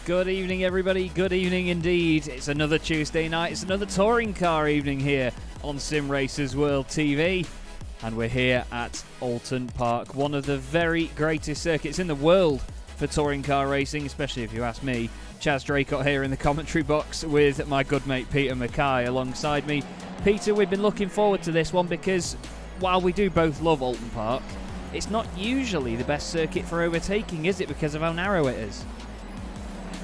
Good evening, everybody. Good evening indeed. It's another Tuesday night. It's another touring car evening here on Simracersworld TV. And we're here at Oulton Park, one of the very greatest circuits in the world for touring car racing, especially if you ask me. Chaz Draycott here in the commentary box with my good mate Peter MacKay alongside me. Peter, we've been looking forward to this one because while we do both love Oulton Park, it's not usually the best circuit for overtaking, is it, because of how narrow it is?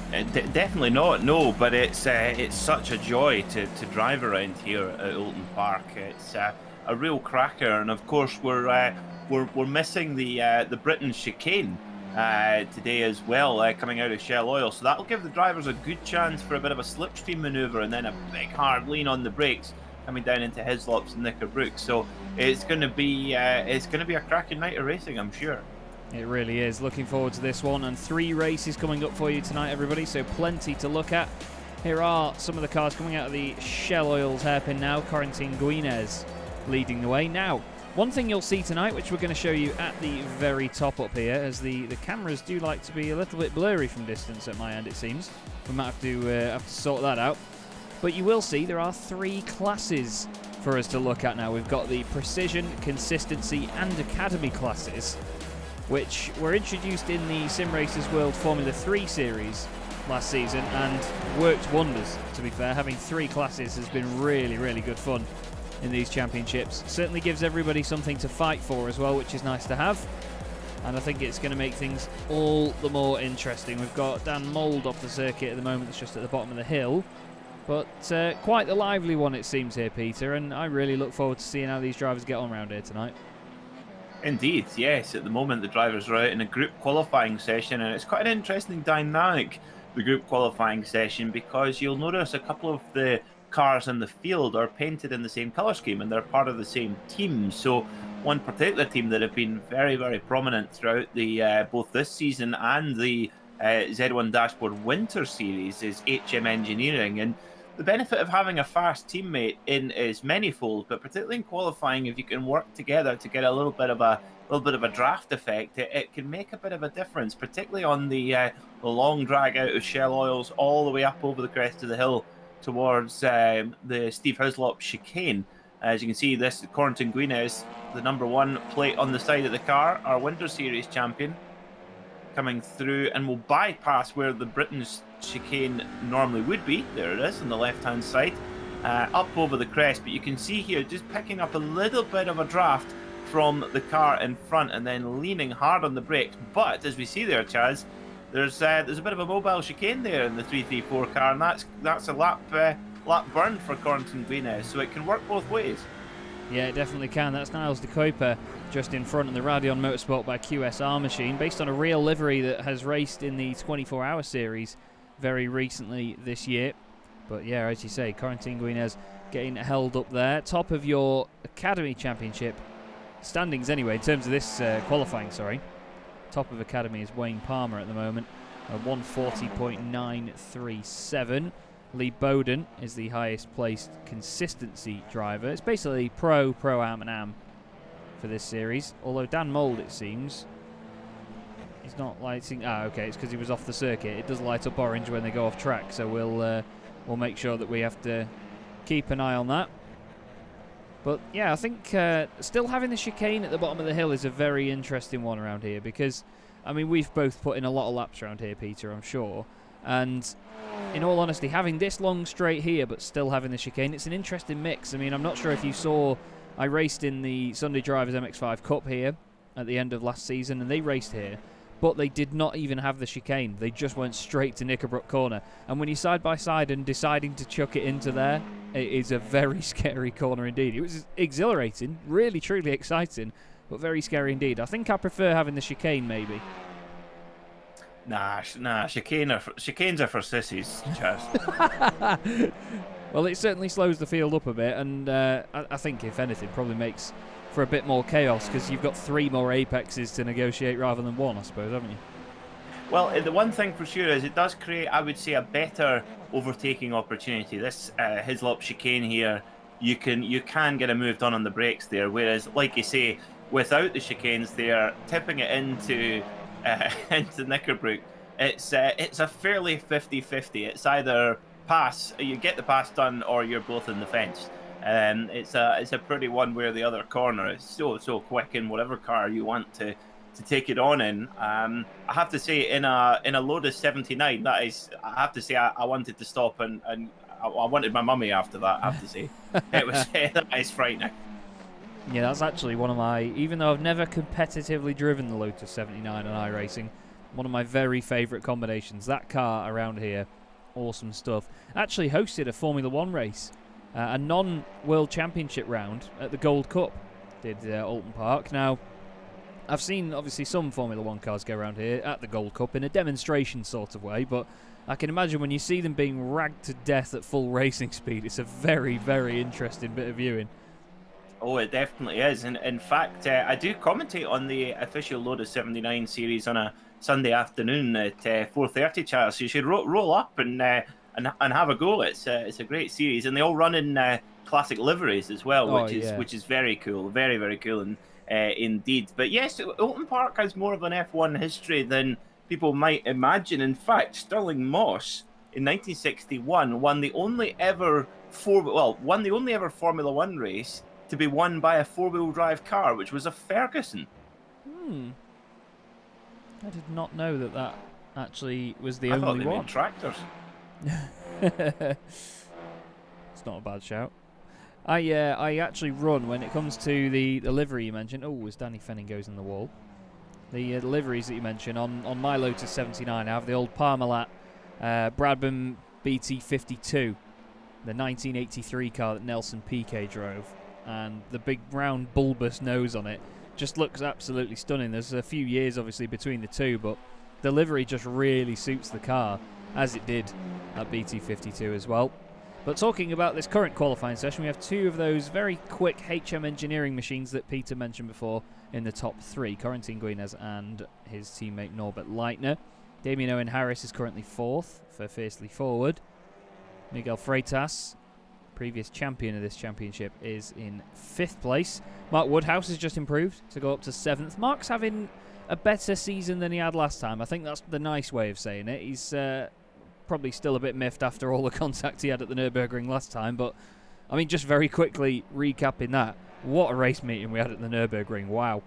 Definitely not, no, but it's such a joy to drive around here at Oulton Park. It's a real cracker, and of course we're missing the Britain chicane today as well, coming out of Shell Oil, so that'll give the drivers a good chance for a bit of a slipstream manoeuvre and then a big hard lean on the brakes coming down into Hislops and Knickerbrook. So it's going to be a cracking night of racing, I'm sure. It really is. Looking forward to this one, and 3 races coming up for you tonight, everybody, so plenty to look at. Here are some of the cars coming out of the Shell Oil's hairpin now. Corentin Guinez leading the way. Now, one thing you'll see tonight, which we're going to show you at the very top up here, as the cameras do like to be a little bit blurry from distance at my end, it seems. We might have to sort that out. But you will see there are 3 classes for us to look at now. We've got the Precision, Consistency and Academy classes, which were introduced in the Simracersworld Formula 3 series last season and worked wonders, to be fair. Having 3 classes has been really, really good fun in these championships. Certainly gives everybody something to fight for as well, which is nice to have. And I think it's going to make things all the more interesting. We've got Dan Mould off the circuit at the moment. It's just at the bottom of the hill. But quite the lively one it seems here, Peter, and I really look forward to seeing how these drivers get on around here tonight. Indeed, yes. At the moment, the drivers are out in a group qualifying session, and it's quite an interesting dynamic, the group qualifying session, because you'll notice a couple of the cars in the field are painted in the same colour scheme, and they're part of the same team. So one particular team that have been very, very prominent throughout the both this season and the Z1 Dashboard Winter Series is HM Engineering, and the benefit of having a fast teammate in is manifold, but particularly in qualifying, if you can work together to get a little bit of a draft effect, it can make a bit of a difference, particularly on the long drag out of Shell Oils all the way up over the crest of the hill towards the Steve Hislop chicane. As you can see, this Corentin Guinez, the #1 plate on the side of the car, our Winter Series champion, coming through, and will bypass where the Britain's chicane normally would be. There it is on the left hand side, up over the crest, but you can see here just picking up a little bit of a draft from the car in front and then leaning hard on the brakes. But as we see there, Chaz, there's a bit of a mobile chicane there in the 334 car, and that's a lap burn for Corentin Guinez, so it can work both ways. Yeah, it definitely can. That's Niles de Kuiper just in front of the Radeon Motorsport by QSR machine, based on a real livery that has raced in the 24-hour series very recently this year. But yeah, as you say, Corentin Guinez getting held up there. Top of your Academy Championship standings anyway, in terms of this qualifying, sorry. Top of Academy is Wayne Palmer at the moment, 140.937. Lee Bowden is the highest placed consistency driver. It's basically pro-am and am for this series. Although Dan Mould, it seems, he's not lighting. Okay, it's because he was off the circuit. It does light up orange when they go off track, so we'll make sure that we have to keep an eye on that. But yeah, I think still having the chicane at the bottom of the hill is a very interesting one around here, because I mean, we've both put in a lot of laps around here, Peter, I'm sure, and in all honesty, having this long straight here but still having the chicane, it's an interesting mix. I mean, I'm not sure if you saw, I raced in the Sunday Drivers MX5 Cup here at the end of last season, and they raced here, but they did not even have the chicane. They just went straight to Knickerbrook Corner. And when you're side by side and deciding to chuck it into there, it is a very scary corner indeed. It was exhilarating, really, truly exciting, but very scary indeed. I think I prefer having the chicane, maybe. Nah, chicanes are for sissies, Chaz. Well, it certainly slows the field up a bit, and I think, if anything, probably makes for a bit more chaos, because you've got 3 more apexes to negotiate rather than 1, I suppose, haven't you? Well, the one thing for sure is it does create, I would say, a better overtaking opportunity. This Hislop chicane here, you can get a move done on the brakes there, whereas, like you say, without the chicanes there, tipping it into Knickerbrook It's a fairly 50-50. It's either pass, you get the pass done, or you're both in the fence. It's a pretty one way or the other corner. It's so quick in whatever car you want to take it on in. I have to say, in a Lotus 79, that is, I have to say, I wanted to stop and I wanted my mummy after that. I have to say, it was that is frightening. Yeah, that's actually one of my, even though I've never competitively driven the Lotus 79 on iRacing, one of my very favourite combinations. That car around here, awesome stuff. Actually hosted a Formula 1 race, a non-World Championship round at the Gold Cup, did Oulton Park. Now, I've seen, obviously, some Formula 1 cars go around here at the Gold Cup in a demonstration sort of way, but I can imagine when you see them being ragged to death at full racing speed, it's a very, very interesting bit of viewing. Oh, it definitely is. And in fact, I do commentate on the official Lotus 79 series on a Sunday afternoon at 4:30, Chaz. So you should roll up and have a go. It's a great series, and they all run in classic liveries as well, which is very cool, very, very cool, and indeed. But yes, Oulton Park has more of an F1 history than people might imagine. In fact, Stirling Moss in 1961 won the only ever Formula 1 race to be won by a four-wheel drive car, which was a Ferguson. I did not know that actually was the I only thought they one. made tractors. It's not a bad shout. I actually run when it comes to the livery you mentioned. Oh, as Danny Fenning goes in the wall. The liveries that you mentioned on my Lotus 79, I have the old Parmalat Bradburn BT52, the 1983 car that Nelson Piquet drove, and the big round bulbous nose on it just looks absolutely stunning. There's a few years obviously between the two, but the livery just really suits the car, as it did at BT52 as well. But talking about this current qualifying session, we have two of those very quick HM engineering machines that Peter mentioned before in the top three, Corentin Guinez and his teammate Norbert Leitner. Damien Owen Harris is currently fourth for Fiercely Forward. Miguel Freitas, previous champion of this championship, is in fifth place. Mark Woodhouse has just improved to go up to seventh. Mark's having a better season than he had last time. I think that's the nice way of saying it. He's probably still a bit miffed after all the contact he had at the Nürburgring last time, but I mean, just very quickly recapping that, what a race meeting we had at the Nürburgring. Wow.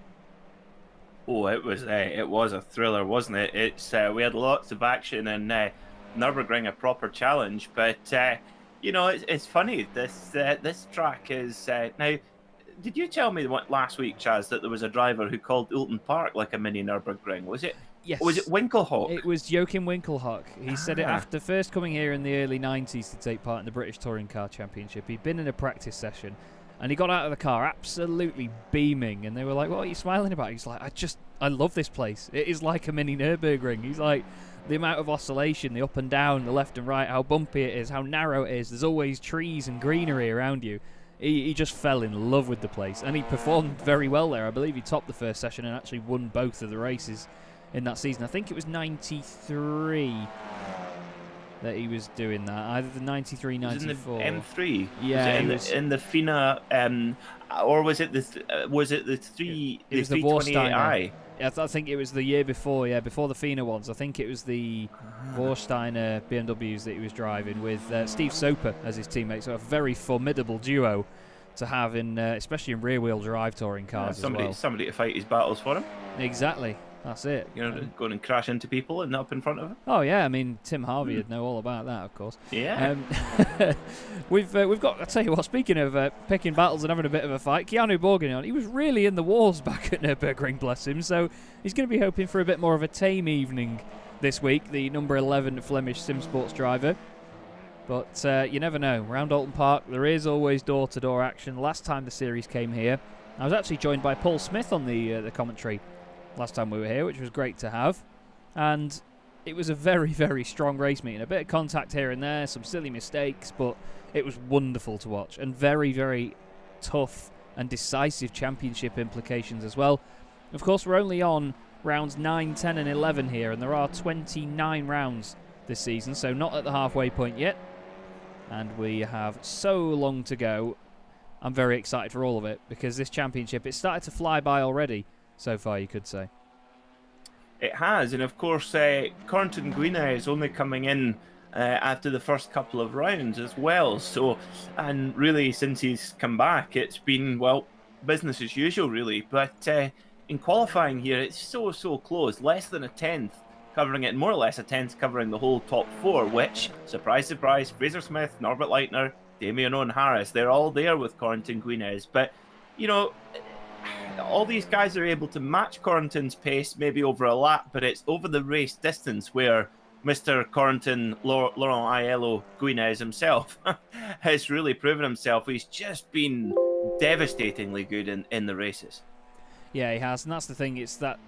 Oh, it was a thriller, wasn't it? We had lots of action, and Nürburgring a proper challenge. But it's funny. This track is now. Did you tell me last week, Chaz, that there was a driver who called Oulton Park like a mini Nürburgring? Was it? Yes. Or was it Winkelhock? It was Joachim Winkelhock. He said it after first coming here in the early 90s to take part in the British Touring Car Championship. He'd been in a practice session, and he got out of the car absolutely beaming, and they were like, what are you smiling about? He's like, I love this place. It is like a mini Nürburgring. He's like, the amount of oscillation, the up and down, the left and right, how bumpy it is, how narrow it is. There's always trees and greenery around you. He just fell in love with the place, and he performed very well there. I believe he topped the first session and actually won both of the races in that season. I think it was 93 that he was doing that, either the 93, 94. Was it in the M3? Yeah, was it in the FINA, or was it the 328i? Yeah, I think it was the year before. Yeah, before the FINA ones. I think it was the Vorsteiner BMWs that he was driving with Steve Soper as his teammate. So a very formidable duo to have in, especially in rear-wheel drive touring cars as well. Somebody to fight his battles for him. Exactly. That's it. Going and crash into people and up in front of him. Oh yeah, I mean Tim Harvey would know all about that, of course. Yeah. We've got. I tell you what. Speaking of picking battles and having a bit of a fight, Keanu Borgignon, he was really in the wars back at Nürburgring, bless him. So he's going to be hoping for a bit more of a tame evening this week. The number 11 Flemish Sim Sports driver. But you never know. Around Oulton Park, there is always door-to-door action. Last time the series came here, I was actually joined by Paul Smith on the commentary last time we were here, which was great to have. And it was a very, very strong race meeting. A bit of contact here and there, some silly mistakes, but it was wonderful to watch. And very, very tough and decisive championship implications as well. Of course, we're only on rounds 9, 10 and 11 here, and there are 29 rounds this season, so not at the halfway point yet. And we have so long to go. I'm very excited for all of it, because this championship, it started to fly by already. So far, you could say. It has, and of course, Corrington Guina is only coming in after the first couple of rounds as well. So, and really, since he's come back, it's been, well, business as usual, really. But in qualifying here, it's so close, less than a tenth covering it, more or less a tenth covering the whole top four, which, surprise, surprise, Fraser Smith, Norbert Leitner, Damien Owen Harris, they're all there with Corrington Guinez. But, you know, all these guys are able to match Corrington's pace maybe over a lap, but it's over the race distance where Mr. Corrington, Laurent Aiello Guinez himself has really proven himself. He's just been devastatingly good in the races. Yeah, he has, and that's the thing. It's that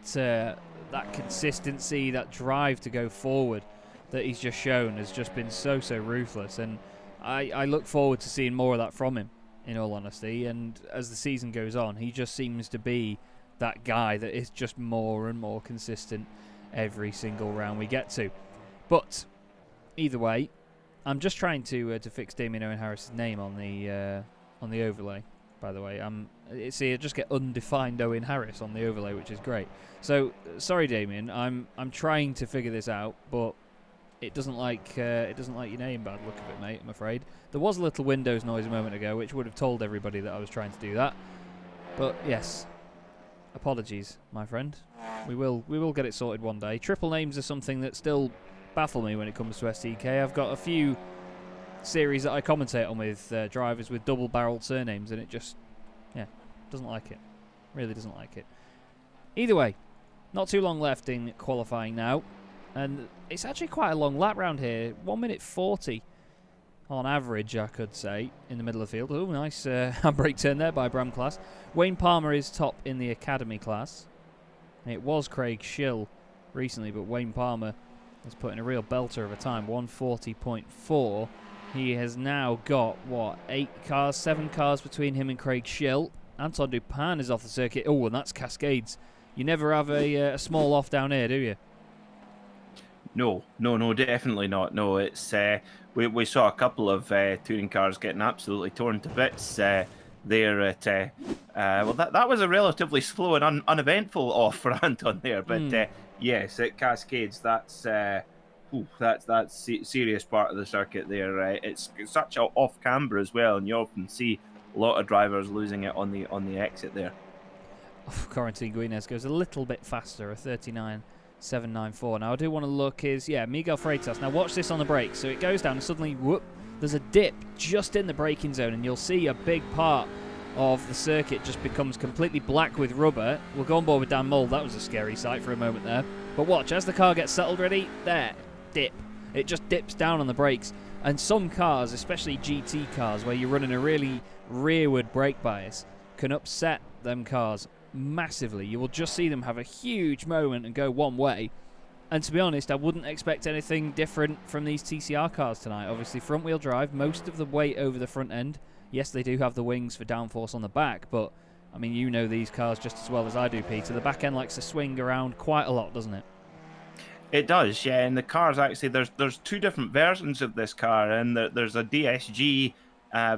that consistency, that drive to go forward that he's just shown has just been so ruthless, and I look forward to seeing more of that from him, in all honesty. And as the season goes on, he just seems to be that guy that is just more and more consistent every single round we get to. But either way, I'm just trying to fix Damien Owen Harris's name on the overlay. By the way, see, I just get undefined Owen Harris on the overlay, which is great. So sorry, Damien, I'm trying to figure this out, but it doesn't like your name. Bad look of it, mate. I'm afraid there was a little Windows noise a moment ago, which would have told everybody that I was trying to do that. But yes, apologies, my friend. We will get it sorted one day. Triple names are something that still baffle me when it comes to STK. I've got a few series that I commentate on with drivers with double-barreled surnames, and it just, doesn't like it. Really doesn't like it. Either way, not too long left in qualifying now, and it's actually quite a long lap round here. 1 minute 40 on average, I could say, in the middle of the field. Oh, nice handbrake turn there by Bram class. Wayne Palmer is top in the academy class. It was Craig Schill recently, but Wayne Palmer has put in a real belter of a time, 140.4. He has now got, what, 7 cars between him and Craig Schill. Anton Dupin is off the circuit. Oh, and that's Cascades. You never have a small off down here, do you? No, definitely not. No, it's we saw a couple of touring cars getting absolutely torn to bits there at well, that was a relatively slow and uneventful off for Anton there, but yes, at Cascades, that's serious part of the circuit there. It's such a off camber as well, and you often see a lot of drivers losing it on the exit there. Corrington Guinez goes a little bit faster, a 39.794. Now I do want to look Miguel Freitas. Now watch this on the brakes. So it goes down and suddenly, whoop, there's a dip just in the braking zone, and you'll see a big part of the circuit just becomes completely black with rubber. We'll go on board with Dan Mould. That was a scary sight for a moment there. But watch, as the car gets settled ready, there, dip. It just dips down on the brakes. And some cars, especially GT cars, where you're running a really rearward brake bias, can upset them cars massively. You will just see them have a huge moment and go one way. And to be honest, I wouldn't expect anything different from these TCR cars tonight. Obviously, front-wheel drive, most of the weight over the front end. Yes, they do have the wings for downforce on the back, but, I mean, you know these cars just as well as I do, Peter. The back end likes to swing around quite a lot, doesn't it? It does, yeah. And the cars, actually, there's 2 different versions of this car, and there's a DSG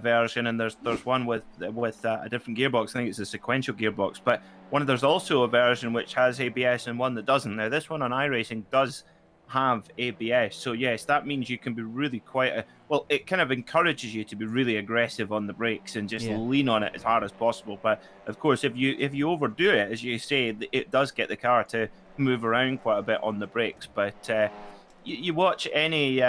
version, and there's one with a different gearbox. I think it's a sequential gearbox, but there's also a version which has ABS and one that doesn't. Now, this one on iRacing does have ABS, so yes, that means you can be really it kind of encourages you to be really aggressive on the brakes and just lean on it as hard as possible. But of course, if you overdo it, as you say, it does get the car to move around quite a bit on the brakes. But you watch any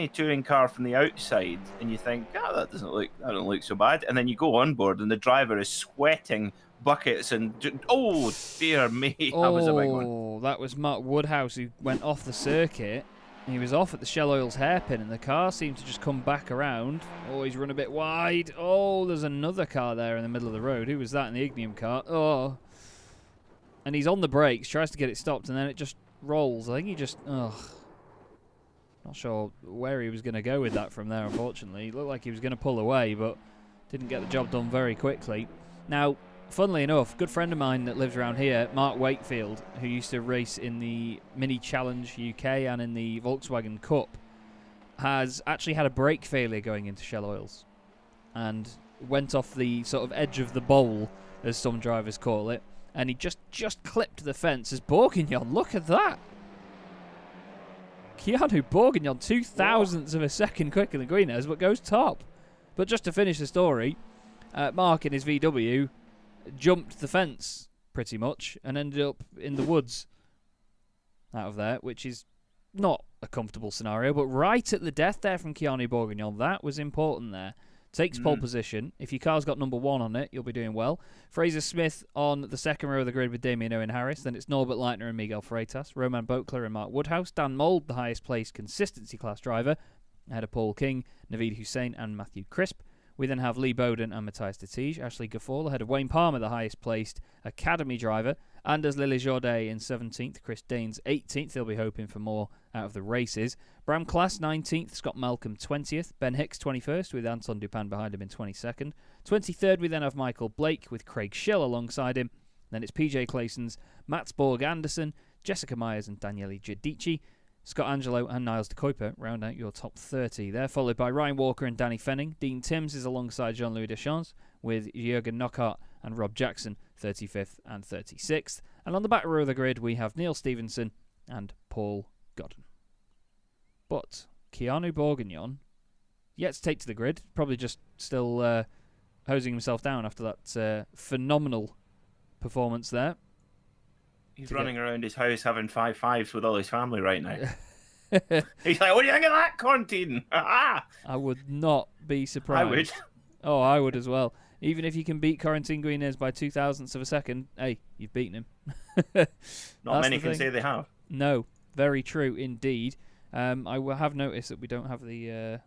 touring car from the outside and you think, that don't look so bad, and then you go on board and the driver is sweating buckets and oh dear me, that was a big one. That was Mark Woodhouse, who went off the circuit. He was off at the Shell Oils hairpin, and the car seemed to just come back around. Oh, he's run a bit wide. Oh, there's another car there in the middle of the road. Who was that in the Ignium car? Oh, and he's on the brakes, tries to get it stopped, and then it just rolls. I think he just not sure where he was going to go with that from there. Unfortunately, it looked like he was going to pull away, but didn't get the job done very quickly. Now, funnily enough, a good friend of mine that lives around here, Mark Wakefield, who used to race in the Mini Challenge UK and in the Volkswagen Cup, has actually had a brake failure going into Shell Oils and went off the sort of edge of the bowl, as some drivers call it, and he just clipped the fence as Bourguignon. Look at that. Keanu Bourguignon, 0.02 of a second quicker than Guinez, but goes top. But just to finish the story, Mark in his VW jumped the fence pretty much and ended up in the woods out of there, which is not a comfortable scenario, but right at the death there from Keanu Bourguignon. That was important there. Takes pole position. If your car's got number 1 on it, you'll be doing well. Fraser Smith on the second row of the grid with Damien Owen Harris. Then it's Norbert Leitner and Miguel Freitas. Roman Boakler and Mark Woodhouse. Dan Mould, the highest placed consistency class driver, ahead of Paul King, Naveed Hussain and Matthew Crisp. We then have Lee Bowden and Matthias de Tige. Ashley Gaffall ahead of Wayne Palmer, the highest placed academy driver. Anders Lily Jourdain in 17th. Chris Daines 18th. They'll be hoping for more out of the races. Bram Class 19th. Scott Malcolm 20th. Ben Hicks 21st with Anton Dupin behind him in 22nd. 23rd we then have Michael Blake with Craig Schill alongside him. Then it's PJ Clayson's Mats Borg Anderson, Jessica Myers and Daniele Giudici. Scott Angelo and Niles de Kuiper round out your top 30. They're followed by Ryan Walker and Danny Fenning. Dean Timms is alongside Jean-Louis Deschamps with Jürgen Knockhart and Rob Jackson 35th and 36th. And on the back row of the grid we have Neil Stevenson and Paul Godden. But Keanu Bourguignon, yet to take to the grid, probably just still hosing himself down after that phenomenal performance there. He's running around his house having 5-5s with all his family right now. He's like, what do you think of that, Quarantine? I would not be surprised. I would. Oh, I would as well. Even if you can beat Quarantine Guinez by 0.02 of a second, hey, you've beaten him. Not many can say they have. No, very true indeed. I have noticed that we don't have the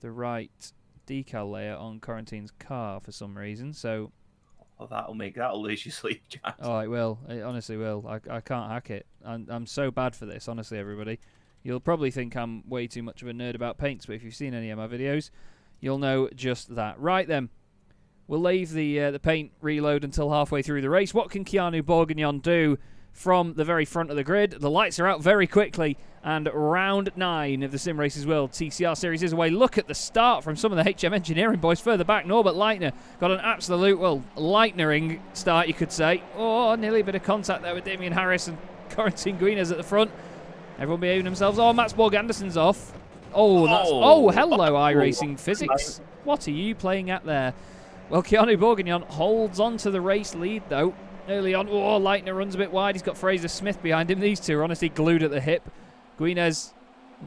right decal layer on Quarantine's car for some reason, so... Oh, that'll lose you sleep, Chaz. Oh, it will. It honestly will. I can't hack it. I'm so bad for this, honestly, everybody. You'll probably think I'm way too much of a nerd about paints, but if you've seen any of my videos, you'll know just that. Right then, we'll leave the paint reload until halfway through the race. What can Keanu Bourguignon do from the very front of the grid? The lights are out very quickly, and round 9 of the Simracersworld TCR Series is away. Look at the start from some of the HM Engineering boys further back. Norbert Leitner got an absolute, lightnering start, you could say. Oh, nearly a bit of contact there with Damien Harris and Quarantine Guinez at the front. Everyone behaving themselves. Oh, Mats Borg Anderson's off. Oh, hello, iRacing Physics. What are you playing at there? Well, Keanu Bourguignon holds on to the race lead, though. Early on, Leitner runs a bit wide. He's got Fraser Smith behind him. These two are honestly glued at the hip. Guinez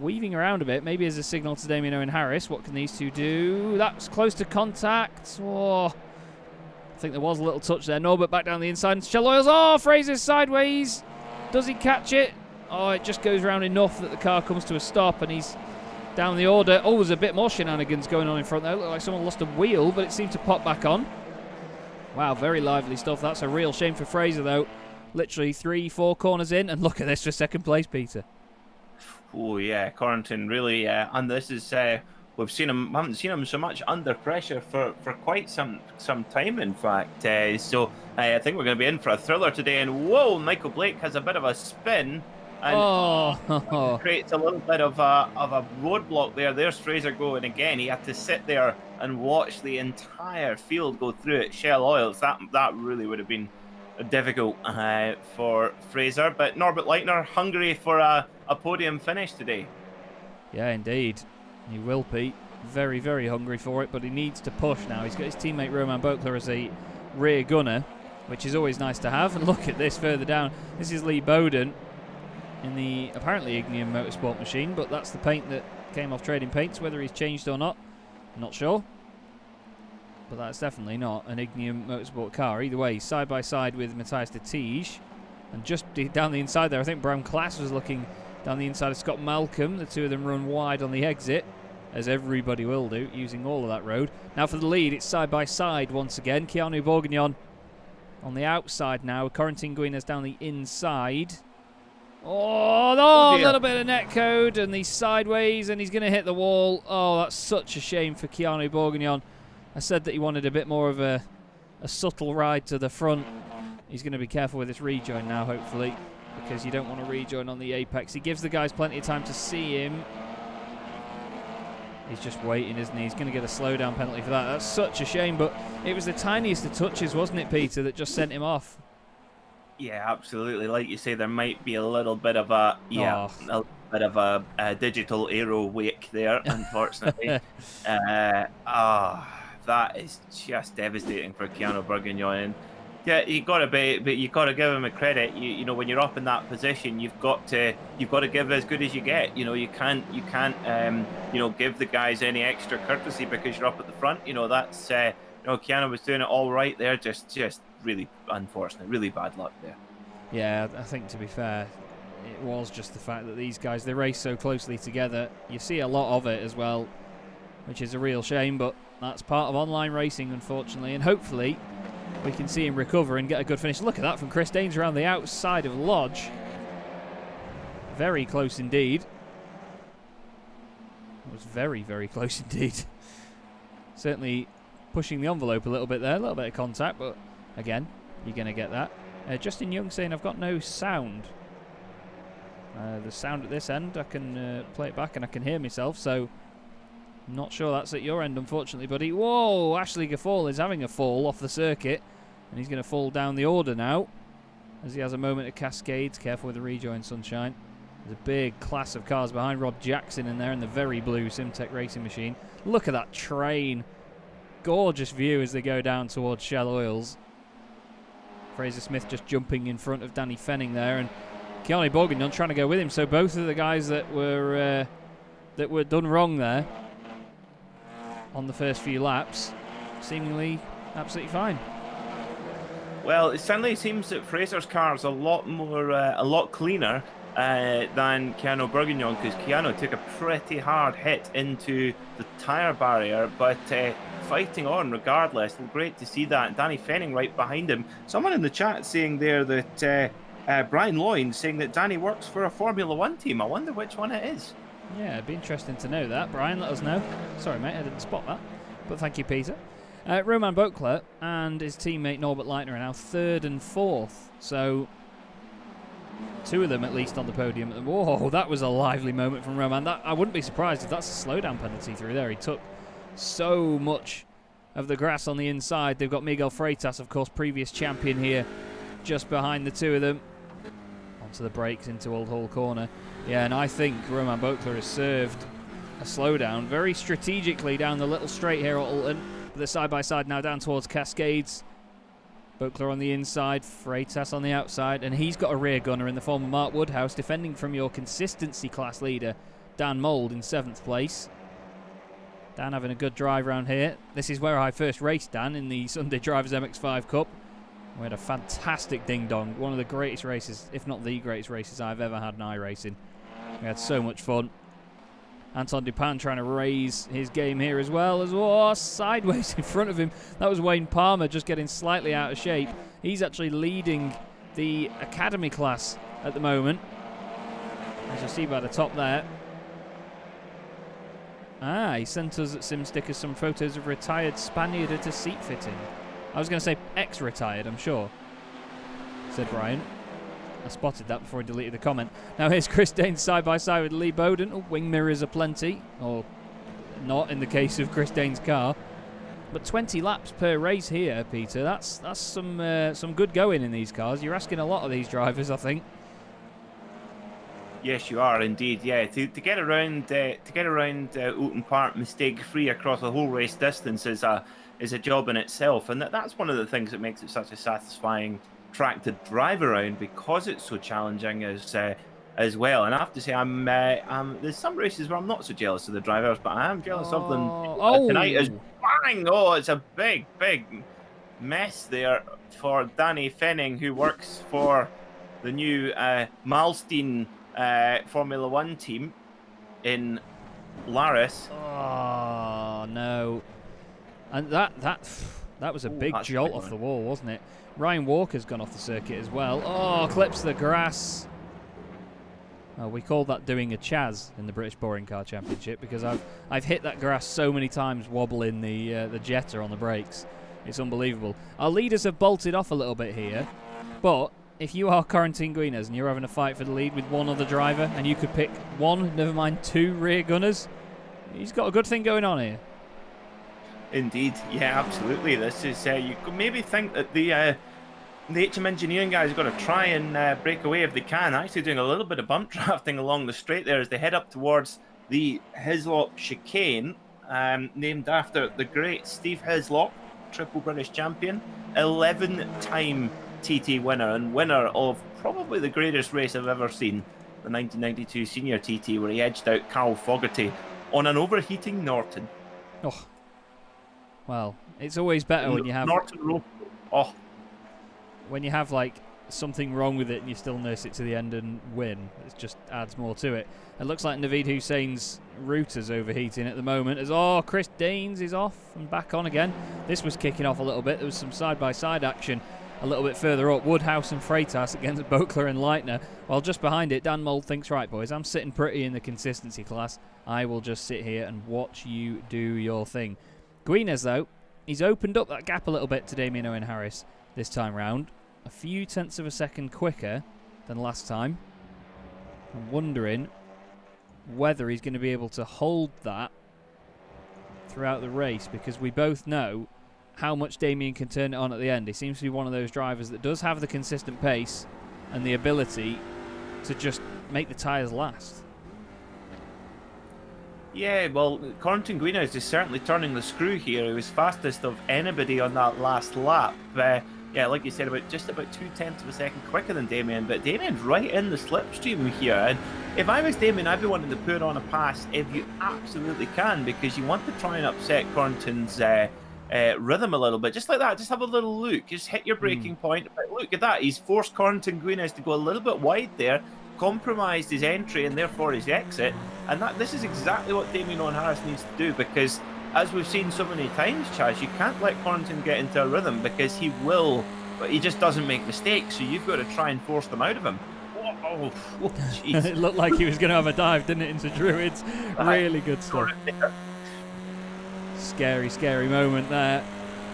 weaving around a bit, maybe as a signal to Damien Owen Harris. What can these two do? That's close to contact. I think there was a little touch there. Norbert back down the inside. And Shell Oils. Oh, Fraser's sideways. Does he catch it? Oh, it just goes round enough that the car comes to a stop and he's down the order. Oh, there's a bit more shenanigans going on in front there. It looked like someone lost a wheel, but it seemed to pop back on. Wow, very lively stuff. That's a real shame for Fraser, though. Literally 3-4 corners in, and look at this for second place, Peter. Oh yeah, Quarantine really, and this is haven't seen him so much under pressure for quite some time, in fact. So I think we're going to be in for a thriller today. And whoa, Michael Blake has a bit of a spin, and creates a little bit of a roadblock there. There's Fraser going again. He had to sit there and watch the entire field go through at Shell Oils. That really would have been difficult for Fraser. But Norbert Leitner hungry for a podium finish today. Yeah, indeed. He will, Pete. Very, very hungry for it, but he needs to push now. He's got his teammate Roman Boakler as a rear gunner, which is always nice to have. And look at this further down. This is Lee Bowden in the apparently Ignium Motorsport machine, but that's the paint that came off Trading Paints. Whether he's changed or not, not sure. But that's definitely not an Ignium Motorsport car. Either way, side by side with Matthias de Tige. And just down the inside there, I think Brown Class was looking down the inside of Scott Malcolm. The two of them run wide on the exit, as everybody will do, using all of that road. Now for the lead, it's side by side once again. Keanu Bourguignon on the outside now. Quarantine Guinez down the inside. A little bit of net code, and he's sideways, and he's going to hit the wall. Oh, that's such a shame for Keanu Bourguignon. I said that he wanted a bit more of a subtle ride to the front. He's going to be careful with this rejoin now, hopefully, because you don't want to rejoin on the apex. He gives the guys plenty of time to see him. He's just waiting, isn't he? He's going to get a slowdown penalty for that. That's such a shame, but it was the tiniest of touches, wasn't it, Peter, that just sent him off? Yeah, absolutely. Like you say, there might be a little bit of a Oh. a bit of a digital aero wake there, unfortunately. That is just devastating for Keanu Bourguignon. And yeah, you got to be, but you got to give him a credit. You know, when you're up in that position, you've got to give as good as you get. You know, you can't give the guys any extra courtesy because you're up at the front. You know, that's Keanu was doing it all right there. Just really unfortunate, really bad luck there. Yeah, I think to be fair, it was just the fact that these guys, they race so closely together. You see a lot of it as well, which is a real shame, but that's part of online racing, unfortunately, and hopefully we can see him recover and get a good finish. Look at that from Chris Daines around the outside of Lodge. Very close indeed. It was very, very close indeed. Certainly pushing the envelope a little bit there, a little bit of contact, but again, you're going to get that. Justin Young saying, I've got no sound. The sound at this end, I can play it back and I can hear myself, so I'm not sure that's at your end, unfortunately, buddy. Whoa, Ashley Gaffall is having a fall off the circuit, and he's going to fall down the order now as he has a moment of cascades. Careful with the rejoin, Sunshine. There's a big class of cars behind. Rob Jackson in there in the very blue Simtech racing machine. Look at that train. Gorgeous view as they go down towards Shell Oils. Fraser Smith just jumping in front of Danny Fenning there, and Keanu Bourguignon trying to go with him. So both of the guys that were done wrong there on the first few laps, seemingly absolutely fine. Well, it certainly seems that Fraser's car is a lot cleaner than Keanu Bourguignon, because Keanu took a pretty hard hit into the tyre barrier, but fighting on regardless. Great to see that. Danny Fenning right behind him. Someone in the chat saying there that Brian Loyne saying that Danny works for a Formula One team. I wonder which one it is. Yeah, it'd be interesting to know that. Brian, let us know. Sorry, mate, I didn't spot that. But thank you, Peter. Roman Bokler and his teammate Norbert Leitner are now 3rd and 4th. So, 2 of them at least on the podium. Whoa, that was a lively moment from Roman. I wouldn't be surprised if that's a slowdown penalty through there. He took so much of the grass on the inside. They've got Miguel Freitas, of course, previous champion here, just behind the 2 of them. Onto the brakes into Old Hall Corner. Yeah, and I think Roman Bokler has served a slowdown very strategically down the little straight here at Oulton. They're side by side now down towards Cascades. Bokler on the inside, Freitas on the outside, and he's got a rear gunner in the form of Mark Woodhouse, defending from your consistency class leader, Dan Mould, in 7th place. Dan having a good drive round here. This is where I first raced Dan, in the Sunday Drivers MX5 Cup. We had a fantastic ding-dong, one of the greatest races, if not the greatest races I've ever had in iRacing. We had so much fun. Anton Dupin trying to raise his game here as well. Sideways in front of him. That was Wayne Palmer just getting slightly out of shape. He's actually leading the Academy class at the moment, as you see by the top there. He sent us at SimStickers some photos of retired Spaniard at a seat fitting. I was going to say ex-retired, I'm sure, said Brian. I spotted that before he deleted the comment. Now here's Chris Daines side by side with Lee Bowden. Wing mirrors are plenty, or not in the case of Chris Daines' car. But 20 laps per race here, Peter. That's some good going in these cars. You're asking a lot of these drivers, I think. Yes, you are indeed. Yeah, to get around Oulton Park mistake-free across a whole race distance is a job in itself, and that's one of the things that makes it such a satisfying track to drive around, because it's so challenging as well. And I have to say, there's some races where I'm not so jealous of the drivers, but I am jealous of them. Tonight is bang! Oh, it's a big mess there for Danny Fenning, who works for the new Malstein Formula One team in Laris. Oh no! And that was a big jolt off the wall, wasn't it? Ryan Walker's gone off the circuit as well. Oh, clips the grass. Oh, we call that doing a Chaz in the British Boring Car Championship, because I've hit that grass so many times wobbling the Jetta on the brakes. It's unbelievable. Our leaders have bolted off a little bit here, but if you are Corentin Guinez and you're having a fight for the lead with one other driver, and you could pick one, never mind 2 rear gunners, he's got a good thing going on here. Indeed, yeah, absolutely. This is you could maybe think that the HM Engineering guys are going to try and break away if they can. Actually doing a little bit of bump drafting along the straight there as they head up towards the Hislop chicane, named after the great Steve Hislop, triple British champion, 11-time TT winner, and winner of probably the greatest race I've ever seen, the 1992 Senior TT, where he edged out Carl Fogarty on an overheating Norton. Oh, well, it's always better when you have Norton Road. Oh, when you have like something wrong with it and you still nurse it to the end and win. It just adds more to it. It looks like Naveed Hussein's router's overheating at the moment as Chris Daines is off and back on again. This was kicking off a little bit. There was some side-by-side action a little bit further up. Woodhouse and Freitas against Boakler and Leitner. While just behind it, Dan Mould thinks, right boys, I'm sitting pretty in the consistency class. I will just sit here and watch you do your thing. Guinness though, he's opened up that gap a little bit to Damien Owen Harris this time round. A few tenths of a second quicker than last time. I'm wondering whether he's going to be able to hold that throughout the race, because we both know how much Damien can turn it on at the end. He seems to be one of those drivers that does have the consistent pace and the ability to just make the tyres last. Yeah, well, Corrington Guinness is certainly turning the screw here. He was fastest of anybody on that last lap. Yeah, like you said, just about 0.2 of a second quicker than Damien, but Damien's right in the slipstream here. And if I was Damien, I'd be wanting to put on a pass if you absolutely can, because you want to try and upset Corrington's rhythm a little bit. Just like that, just have a little look. Just hit your braking point. But look at that, he's forced Corrington Guinness to go a little bit wide there, compromised his entry and therefore his exit. And this is exactly what Damien Owen Harris needs to do, because as we've seen so many times, Chaz, you can't let Corrington get into a rhythm, because he will, but he just doesn't make mistakes, so you've got to try and force them out of him. Oh, jeez. It looked like he was going to have a dive, didn't it, into Druids? Really good stuff. Scary, scary moment there,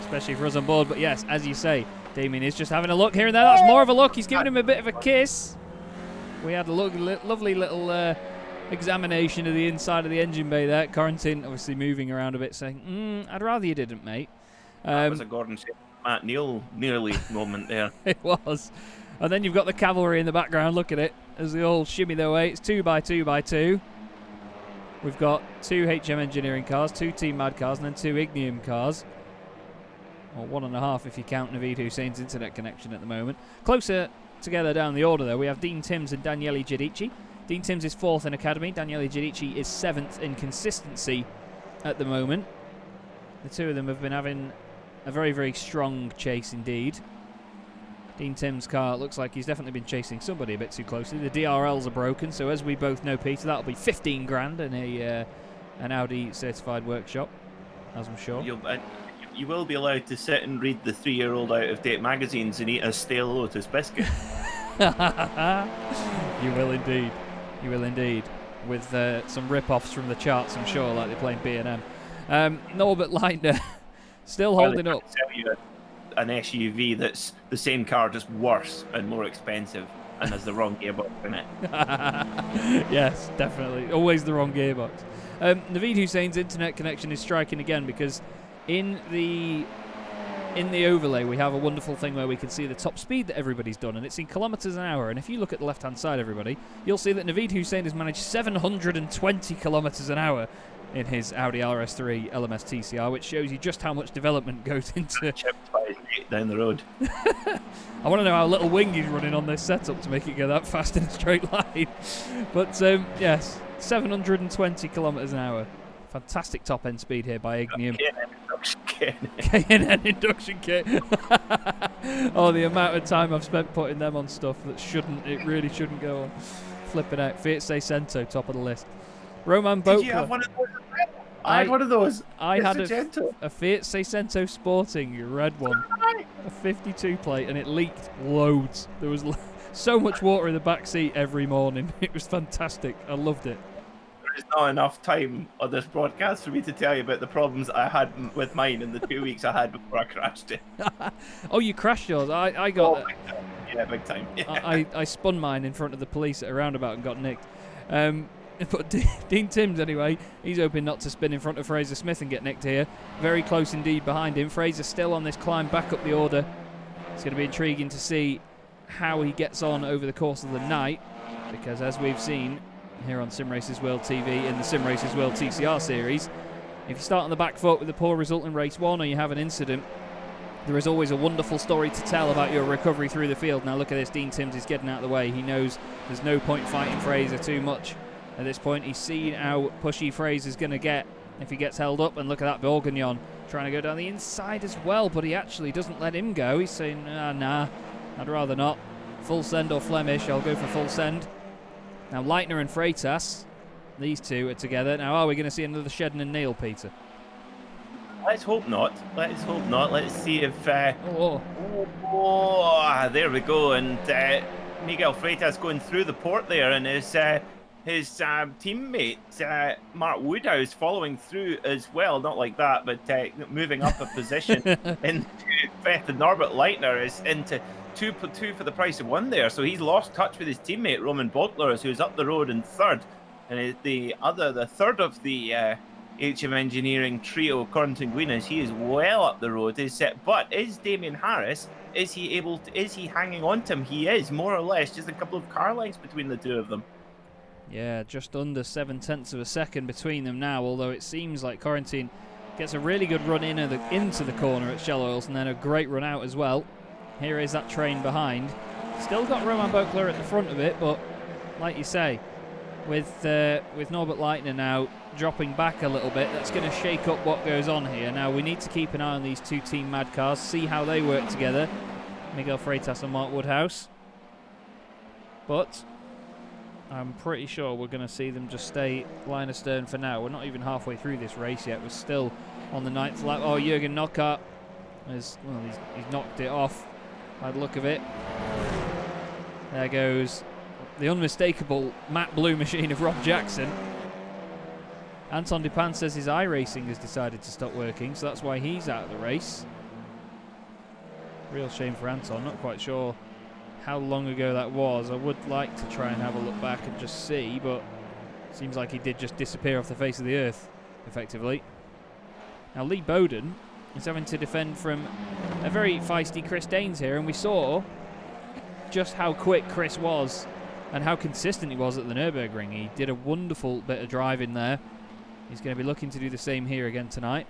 especially for us on board. But yes, as you say, Damien is just having a look here and there. That's more of a look. He's giving him a bit of a kiss. We had a lovely little examination of the inside of the engine bay there. Corrington obviously moving around a bit, saying, I'd rather you didn't, mate. That was a Gordon Matt Neal nearly moment there. It was. And then you've got the cavalry in the background. Look at it as they all shimmy their way. It's 2x2x2. We've got 2 HM Engineering cars, 2 Team Mad cars, and then 2 Ignium cars. Or 1.5 if you count Naveed Hussein's internet connection at the moment. Closer together down the order, though, we have Dean Timms and Daniele Giudici. Dean Timms is 4th in Academy. Daniele Giudici is 7th in consistency at the moment. The two of them have been having a very, very strong chase indeed. Dean Timms' car looks like he's definitely been chasing somebody a bit too closely. The DRLs are broken, so as we both know, Peter, that'll be 15 grand in an Audi certified workshop, as I'm sure. You will be allowed to sit and read the 3-year-old out-of-date magazines and eat a stale Lotus biscuit. You will indeed. You will indeed. With some rip-offs from the charts, I'm sure, like they're playing B&M. Norbert Leitner still holding up. Tell you an SUV that's the same car, just worse and more expensive, and has the wrong gearbox in it. Yes, definitely. Always the wrong gearbox. Naveed Hussein's internet connection is striking again, because in the overlay we have a wonderful thing where we can see the top speed that everybody's done, and it's in kilometres an hour. And if you look at the left-hand side, everybody, you'll see that Naveed Hussein has managed 720 kilometres an hour in his Audi RS3 LMS TCR, which shows you just how much development goes into... Chipped by his mate down the road. I want to know how little wing he's running on this setup to make it go that fast in a straight line. But yes, 720 kilometres an hour. Fantastic top-end speed here by Ignium. K&N induction kit. Oh, the amount of time I've spent putting them on stuff that it really shouldn't go on. Flipping out. Fiat Seicento, top of the list. Roman Boatler. Did you have one of those? I had one of those. I had a Fiat Seicento Sporting, red one. A 52 plate, and it leaked loads. There was so much water in the back seat every morning. It was fantastic. I loved it. There's not enough time on this broadcast for me to tell you about the problems I had with mine in the 2 weeks I had before I crashed it. Oh, you crashed yours? I got... Yeah, big time. Yeah. I spun mine in front of the police at a roundabout and got nicked. But Dean Timms, anyway, he's hoping not to spin in front of Fraser Smith and get nicked here. Very close indeed behind him. Fraser still on this climb back up the order. It's going to be intriguing to see how he gets on over the course of the night, because as we've seen here on Simracersworld TV in the Simracersworld TCR Series, if you start on the back foot with a poor result in race 1 or you have an incident, there is always a wonderful story to tell about your recovery through the field. Now look at this, Dean Timms is getting out of the way. He knows there's no point fighting Fraser too much at this point. He's seen how pushy Fraser's going to get if he gets held up, and look at that, Bourguignon trying to go down the inside as well, but he actually doesn't let him go. He's saying, nah, I'd rather not. Full send or Flemish, I'll go for full send. Now Leitner and Freitas, these two are together. Now are we going to see another Shedden and Neil, Peter? Let's hope not. Let's hope not. Let's see if... there we go. And Miguel Freitas going through the port there, and his teammate, Mark Woodhouse, following through as well. Not like that, but moving up a position into fifth. And Norbert Leitner is into two for the price of one there. So he's lost touch with his teammate, Roman Botlers, who's up the road in third. And the third of the... HM Engineering trio, Corrington Guinness, he is well up the road. But is Damien Harris, is he hanging on to him? He is, more or less, just a couple of car lengths between the two of them. Yeah, just under 0.7 of a second between them now, although it seems like Corrington gets a really good run into the corner at Shell Oils, and then a great run out as well. Here is that train behind. Still got Roman Bokler at the front of it, but like you say, with Norbert Leitner now dropping back a little bit, that's going to shake up what goes on here. Now we need to keep an eye on these two Team Mad cars, see how they work together, Miguel Freitas and Mark Woodhouse. But I'm pretty sure we're going to see them just stay line astern for now. We're not even halfway through this race yet. We're still on the 9th lap. Oh, Jürgen Knockaert he's knocked it off by the look of it. There goes the unmistakable matte blue machine of Rob Jackson. Anton Dupin says his iRacing has decided to stop working, so that's why he's out of the race. Real shame for Anton, not quite sure how long ago that was. I would like to try and have a look back and just see, but it seems like he did just disappear off the face of the earth, effectively. Now Lee Bowden is having to defend from a very feisty Chris Daines here, and we saw just how quick Chris was and how consistent he was at the Nürburgring. He did a wonderful bit of driving there. He's going to be looking to do the same here again tonight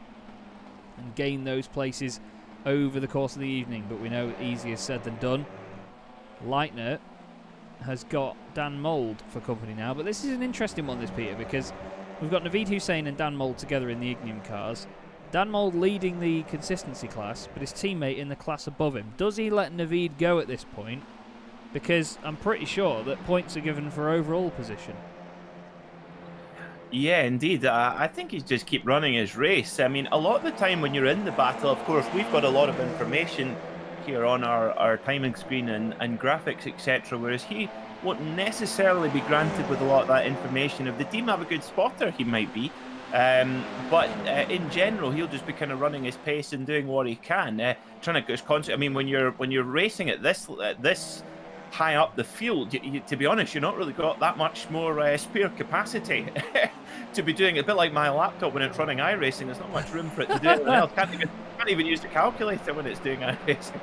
and gain those places over the course of the evening, but we know easier said than done. Leitner has got Dan Mould for company now, but this is an interesting one, this, Peter, because we've got Naveed Hussein and Dan Mould together in the Ignium cars. Dan Mould leading the consistency class, but his teammate in the class above him. Does he let Naveed go at this point? Because I'm pretty sure that points are given for overall position. Yeah, indeed. I think he's just keep running his race. I mean, a lot of the time when you're in the battle, of course, we've got a lot of information here on our timing screen and graphics, etc., whereas he won't necessarily be granted with a lot of that information. If the team have a good spotter, he might be. But in general, he'll just be kind of running his pace and doing what he can, trying to get constant. I mean, when you're racing at this high up the field, to be honest, you're not really got that much more spare capacity to be doing it. A bit like my laptop when it's running iRacing, there's not much room for it to do anything else. Can't even use the calculator when it's doing iRacing.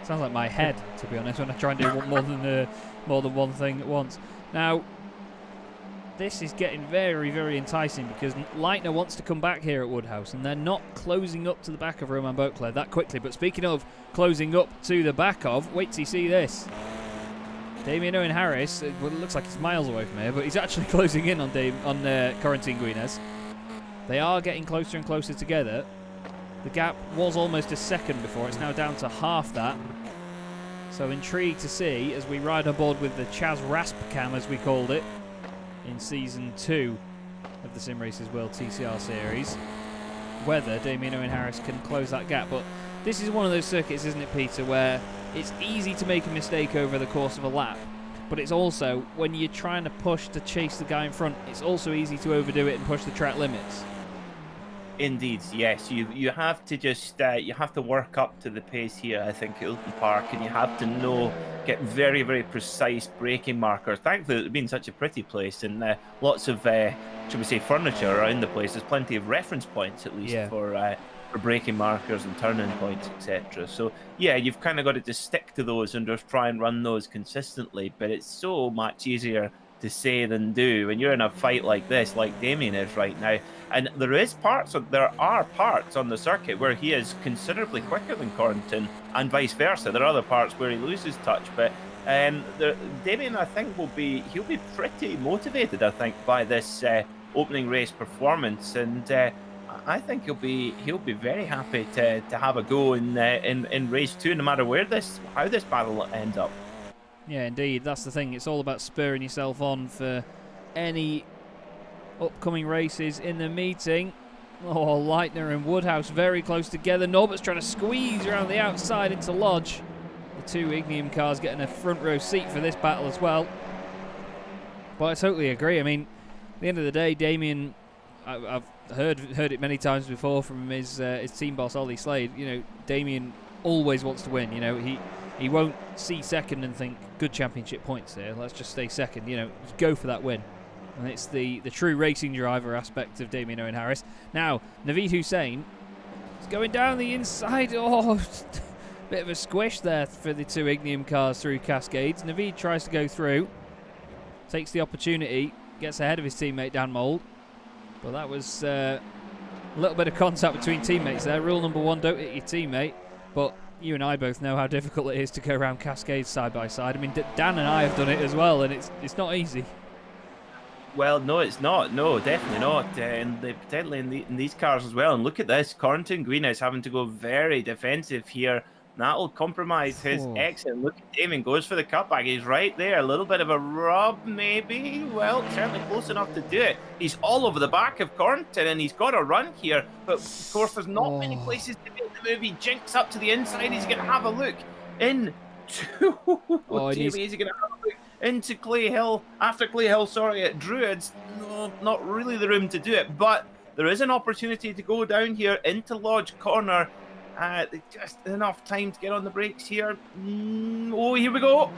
Sounds like my head, to be honest, when I try and do more than one thing at once. Now, this is getting very, very enticing because Leitner wants to come back here at Woodhouse, and they're not closing up to the back of Roman Beauclerc that quickly. But speaking of closing up to the back of, wait till you see this. Damien Owen Harris, well, it looks like he's miles away from here, but he's actually closing in on Corrington Guinness. They are getting closer and closer together. The gap was almost a second before. It's now down to half that. So intrigued to see as we ride aboard with the Chaz Rasp Cam, as we called it, in Season 2 of the Simracersworld TCR Series, whether Damien Owen Harris can close that gap. But this is one of those circuits, isn't it, Peter, where it's easy to make a mistake over the course of a lap, but it's also, when you're trying to push to chase the guy in front, it's also easy to overdo it and push the track limits. Indeed, yes. You have to just you have to work up to the pace here, I think, at Oulton Park, and you have to get very, very precise braking markers. Thankfully, it's been such a pretty place, and lots of, should we say, furniture around the place. There's plenty of reference points, at least, for for braking markers and turning points, etc. So yeah, you've kind of got to just stick to those and just try and run those consistently. But it's so much easier to say than do when you're in a fight like this, like Damien is right now. And there are parts on the circuit where he is considerably quicker than Corrington, and vice versa. There are other parts where he loses touch, but Damien, I think, he'll be pretty motivated, I think, by this opening race performance, and I think he'll be very happy to have a go in race 2, no matter how this battle ends up. Yeah, indeed. That's the thing. It's all about spurring yourself on for any upcoming races in the meeting. Oh, Leitner and Woodhouse very close together. Norbert's trying to squeeze around the outside into Lodge. The two Ignium cars getting a front row seat for this battle as well. But I totally agree. I mean, at the end of the day, Damien, I've heard it many times before from his team boss Ollie Slade. You know, Damien always wants to win. You know, he won't see second and think good championship points here. Let's just stay second. You know, just go for that win. And it's the true racing driver aspect of Damien Owen Harris. Now, Naveed Hussain is going down the inside. Oh, bit of a squish there for the two Ignium cars through Cascades. Naveed tries to go through, takes the opportunity, gets ahead of his teammate Dan Mould. But that was a little bit of contact between teammates there. Rule number 1, don't hit your teammate. But you and I both know how difficult it is to go around Cascades side by side. I mean, Dan and I have done it as well, and it's not easy. Well, no, it's not. No, definitely not. And particularly in these cars as well. And look at this. Corrington Green is having to go very defensive here. That'll compromise his exit. Look at Damien, goes for the cutback. He's right there. A little bit of a rub, maybe. Well, certainly close enough to do it. He's all over the back of Corrington, and he's got a run here. But, of course, there's not many places to be able to move. He jinks up to the inside. He's going to have a look into... is he going to have a look into Clay Hill? After Clay Hill, sorry, at Druids. No, not really the room to do it. But there is an opportunity to go down here into Lodge Corner. Just enough time to get on the brakes here. Oh, here we go.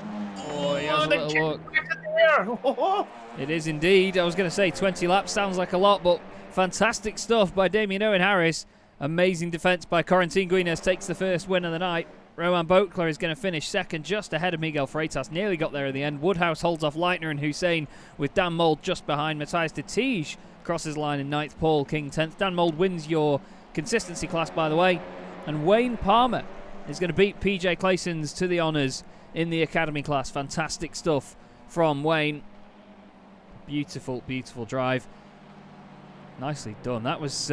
Oh, he has a little look. It is indeed. I was going to say 20 laps sounds like a lot, but fantastic stuff by Damien Owen Harris. Amazing defence by Corrington Guinness, takes the first win of the night. Roman Boakler is going to finish second, just ahead of Miguel Freitas. Nearly got there in the end. Woodhouse holds off Leitner and Hussain, with Dan Mould just behind. Matthias de Tige crosses line in 9th. Paul King 10th. Dan Mould wins your consistency class, by the way. And Wayne Palmer is going to beat PJ Claysons to the honours in the Academy class. Fantastic stuff from Wayne. Beautiful, beautiful drive. Nicely done. That was,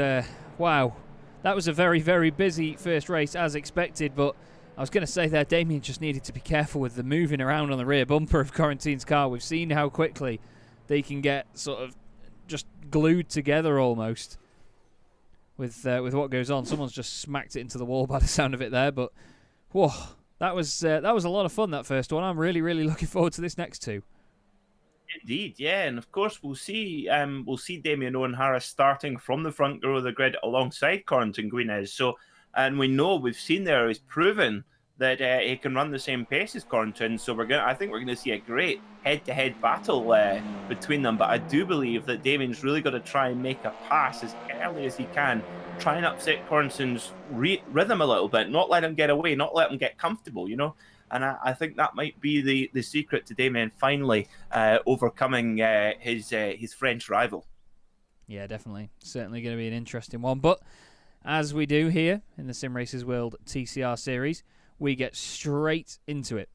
wow. That was a very, very busy first race as expected, but I was going to say there, Damien just needed to be careful with the moving around on the rear bumper of Corrington's car. We've seen how quickly they can get sort of just glued together almost. With what goes on. Someone's just smacked it into the wall by the sound of it there, but whoa, that was a lot of fun, that first one. I'm really, really looking forward to this next two. Indeed, yeah, and of course we'll see Damien Owen Harris starting from the front row of the grid alongside Corrington Guinness. So, and we've seen there, he's proven that he can run the same pace as Corrington. So I think we're going to see a great head-to-head battle between them. But I do believe that Damien's really got to try and make a pass as early as he can, try and upset Corrington's rhythm a little bit, not let him get away, not let him get comfortable, you know. And I think that might be the secret to Damien finally overcoming his French rival. Yeah, definitely. Certainly going to be an interesting one. But as we do here in the Simracersworld TCR Series, we get straight into it.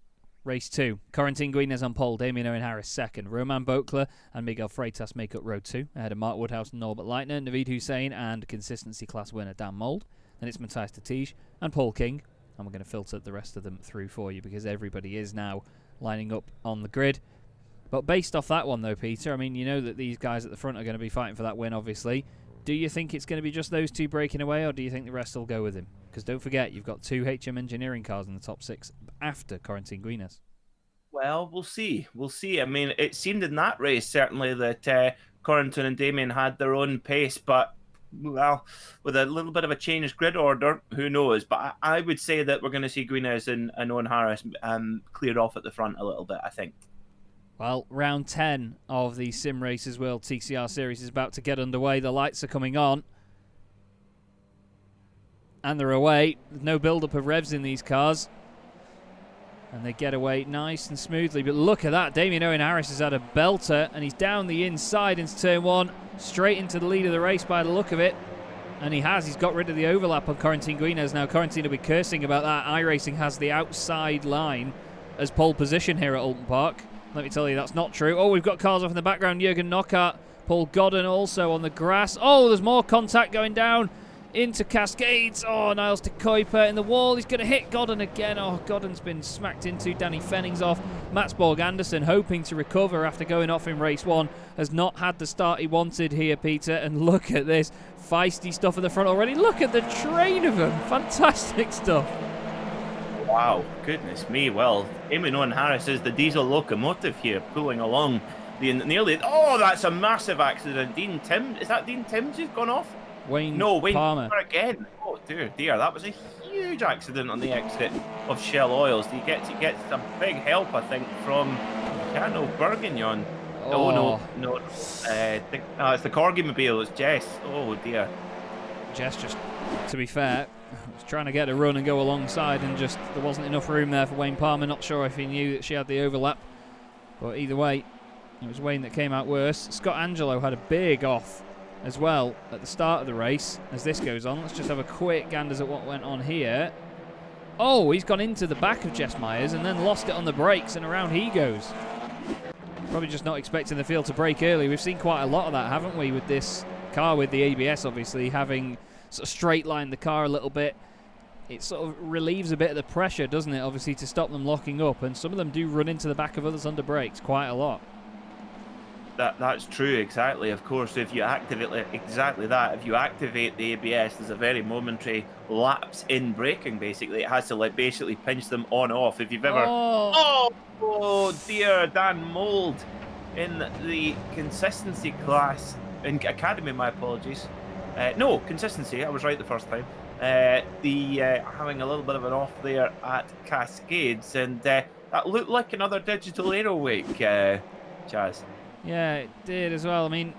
Race 2. Corrington Guinness on pole. Damien Owen Harris second. Roman Boakler and Miguel Freitas make up row 2. Ahead of Mark Woodhouse and Norbert Leitner, Naveed Hussain and consistency class winner Dan Mould. Then it's Matthias de Tige and Paul King. And we're going to filter the rest of them through for you because everybody is now lining up on the grid. But based off that one though, Peter, I mean, you know that these guys at the front are going to be fighting for that win, obviously. Do you think it's going to be just those two breaking away, or do you think the rest will go with him? Because don't forget, you've got 2 HM Engineering cars in the top 6 after Corrington Guinness. Well, we'll see. We'll see. I mean, it seemed in that race, certainly, that Corrington and Damien had their own pace, but, well, with a little bit of a changed grid order, who knows? But I would say that we're going to see Guinness and Owen Harris cleared off at the front a little bit, I think. Well, round 10 of the Simracersworld TCR Series is about to get underway. The lights are coming on. And they're away. There's no build-up of revs in these cars. And they get away nice and smoothly. But look at that. Damien Owen Harris has had a belter. And he's down the inside into turn 1. Straight into the lead of the race by the look of it. And he has. He's got rid of the overlap on Corentin Guinez. Now, Corentin will be cursing about that. iRacing has the outside line as pole position here at Oulton Park. Let me tell you, that's not true. Oh, we've got cars off in the background. Jürgen Knockaert, Paul Godden also on the grass. Oh, there's more contact going down into Cascades. Oh, Niles de Kuiper in the wall. He's going to hit Godden again. Oh, Godden's been smacked into. Danny Fenning's off. Mats Borg Anderson, hoping to recover after going off in race 1, has not had the start he wanted here, Peter. And look at this. Feisty stuff in the front already. Look at the train of them. Fantastic stuff. Wow, goodness me. Well, Damien Owen Harris is the diesel locomotive here, pulling along the nearly. Oh, that's a massive accident. Dean Tim, is that Dean Timms who's gone off? Wayne Palmer again. Oh dear, that was a huge accident on the exit of Shell Oils. He gets some big help, I think, from Cano Bourguignon. Oh no, it's the Corgi Mobile. It's Jess. Oh dear. Jess just, to be fair, was trying to get a run and go alongside, and just there wasn't enough room there for Wayne Palmer. Not sure if he knew that she had the overlap, but either way, it was Wayne that came out worse. Scott Angelo had a big off as well at the start of the race. As this goes on, let's just have a quick ganders at what went on here. Oh, he's gone into the back of Jess Myers and then lost it on the brakes, and around he goes. Probably just not expecting the field to break early. We've seen quite a lot of that, haven't we, with this car, with the ABS obviously having sort of straight lined the car a little bit. It sort of relieves a bit of the pressure, doesn't it, obviously, to stop them locking up, and some of them do run into the back of others under brakes quite a lot. That's true, exactly. Of course, if you activate exactly that, if you activate the ABS, there's a very momentary lapse in braking. Basically, it has to basically pinch them on off. If you've ever, oh dear, Dan Mould in the consistency class in Academy. My apologies. No, consistency. I was right the first time. Having a little bit of an off there at Cascades, and that looked like another digital aero week, Chaz. Yeah, it did as well. I mean,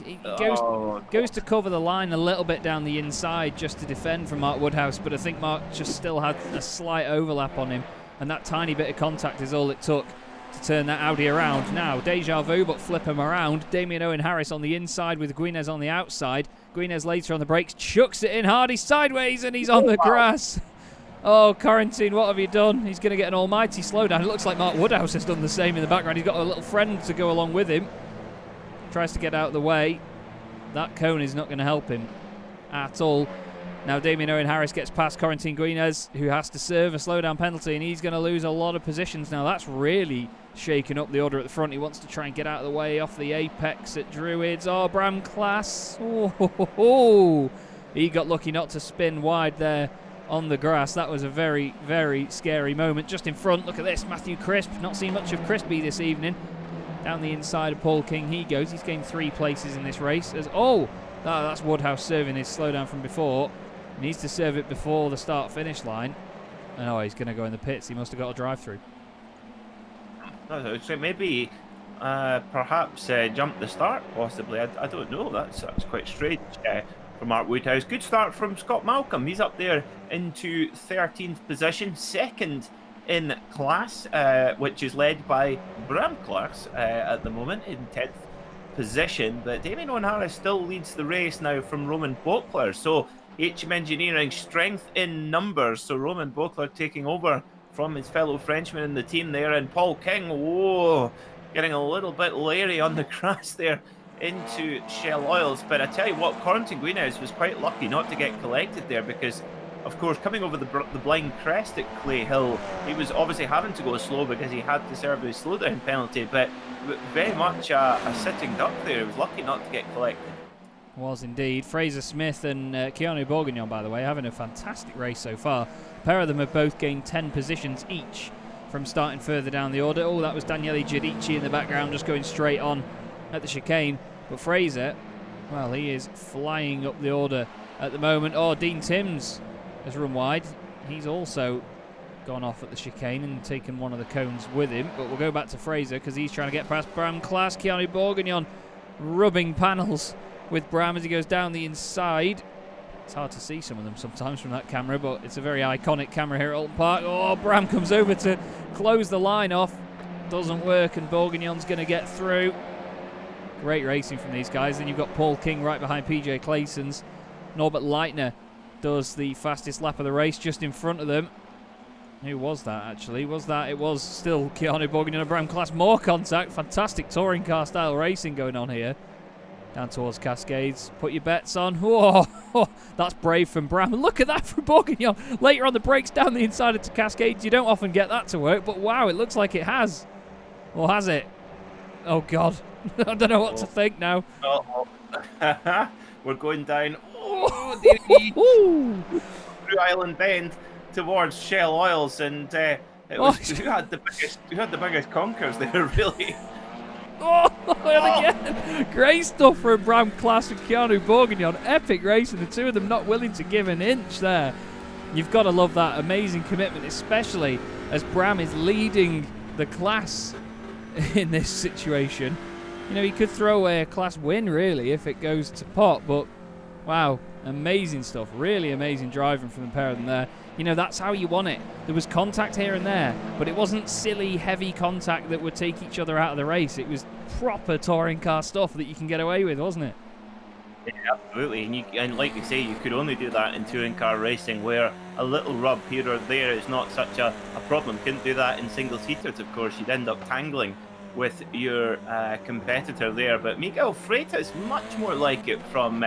he goes to cover the line a little bit down the inside just to defend from Mark Woodhouse, but I think Mark just still had a slight overlap on him, and that tiny bit of contact is all it took to turn that Audi around. Now, deja vu, but flip him around. Damien Owen Harris on the inside with Guinez on the outside. Guinez later on the brakes, chucks it in hard, he's sideways, and he's on the grass. Oh, Corentin, what have you done? He's going to get an almighty slowdown. It looks like Mark Woodhouse has done the same in the background. He's got a little friend to go along with him. Tries to get out of the way. That cone is not going to help him at all. Now Damien Owen Harris gets past Corentin Guinez, who has to serve a slowdown penalty, and he's going to lose a lot of positions. Now that's really shaking up the order at the front. He wants to try and get out of the way off the apex at Druids. Oh, Bram Class. Oh, he got lucky not to spin wide there on the grass. That was a very, very scary moment. Just in front, look at this, Matthew Crisp. Not seen much of Crispy this evening. Down the inside of Paul King he goes. He's gained 3 places in this race. That's Woodhouse serving his slowdown from before. He needs to serve it before the start-finish line. And he's going to go in the pits. He must have got a drive-through. So maybe, perhaps jump the start, possibly. I don't know. That's quite strange. From Mark Woodhouse. Good start from Scott Malcolm. He's up there into 13th position, second in class, which is led by Bram Class at the moment in 10th position. But Damien Owen Harris still leads the race now from Roman Bokler. So HM Engineering strength in numbers. So Roman Bokler taking over from his fellow Frenchman in the team there. And Paul King, getting a little bit leery on the grass there into Shell Oils. But I tell you what, Corentin Guinez was quite lucky not to get collected there, because of course coming over the blind crest at Clay Hill, he was obviously having to go slow because he had to serve his slowdown penalty, but very much a sitting duck there. He was lucky not to get collected. Was indeed. Fraser Smith and Keanu Bourguignon, by the way, having a fantastic race so far. A pair of them have both gained 10 positions each from starting further down the order. Oh, that was Daniele Giudici in the background just going straight on at the chicane. But Fraser, well, he is flying up the order at the moment. Oh, Dean Timms has run wide. He's also gone off at the chicane and taken one of the cones with him. But we'll go back to Fraser because he's trying to get past Bram Class. Keanu Bourguignon rubbing panels with Bram as he goes down the inside. It's hard to see some of them sometimes from that camera, but it's a very iconic camera here at Oulton Park. Oh, Bram comes over to close the line off. Doesn't work, and Bourguignon's going to get through. Great racing from these guys. Then you've got Paul King right behind PJ Clayson's. Norbert Leitner does the fastest lap of the race just in front of them. Who was that, actually? It was still Keanu Bourguignon and Bram Class. More contact. Fantastic touring car style racing going on here. Down towards Cascades. Put your bets on. Whoa, that's brave from Bram. Look at that from Bourguignon. Later on the brakes down the inside of Cascades. You don't often get that to work, but wow, it looks like it has. Or has it? Oh, God. I don't know what to think now. We're going down. Through Island Bend towards Shell Oils, and it was who had the biggest conkers there, really. Again. Great stuff from Bram Class and Keanu Bourguignon. Epic racing, the two of them not willing to give an inch there. You've got to love that amazing commitment, especially as Bram is leading the class in this situation. You know, he could throw away a class win, really, if it goes to pot, but wow, amazing stuff. Really amazing driving from the pair of them there. You know, that's how you want it. There was contact here and there, but it wasn't silly, heavy contact that would take each other out of the race. It was proper touring car stuff that you can get away with, wasn't it? Yeah, absolutely. And like you say, you could only do that in touring car racing, where a little rub here or there is not such a problem. Couldn't do that in single seaters, of course. You'd end up tangling with your competitor there. But Miguel Freitas, much more like it from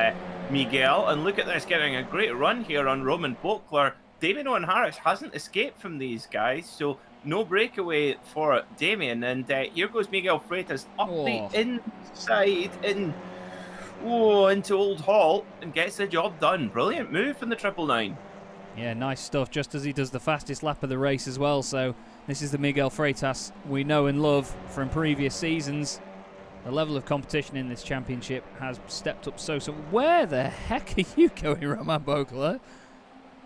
Miguel. And look at this, getting a great run here on Roman Bokler. Damien Owen Harris hasn't escaped from these guys, so no breakaway for Damien. And here goes Miguel Freitas up the inside into Old Hall and gets the job done. Brilliant move from the 999. Yeah, nice stuff, just as he does the fastest lap of the race as well. So this is the Miguel Freitas we know and love from previous seasons. The level of competition in this championship has stepped up so. Where the heck are you going, Roman Bokler?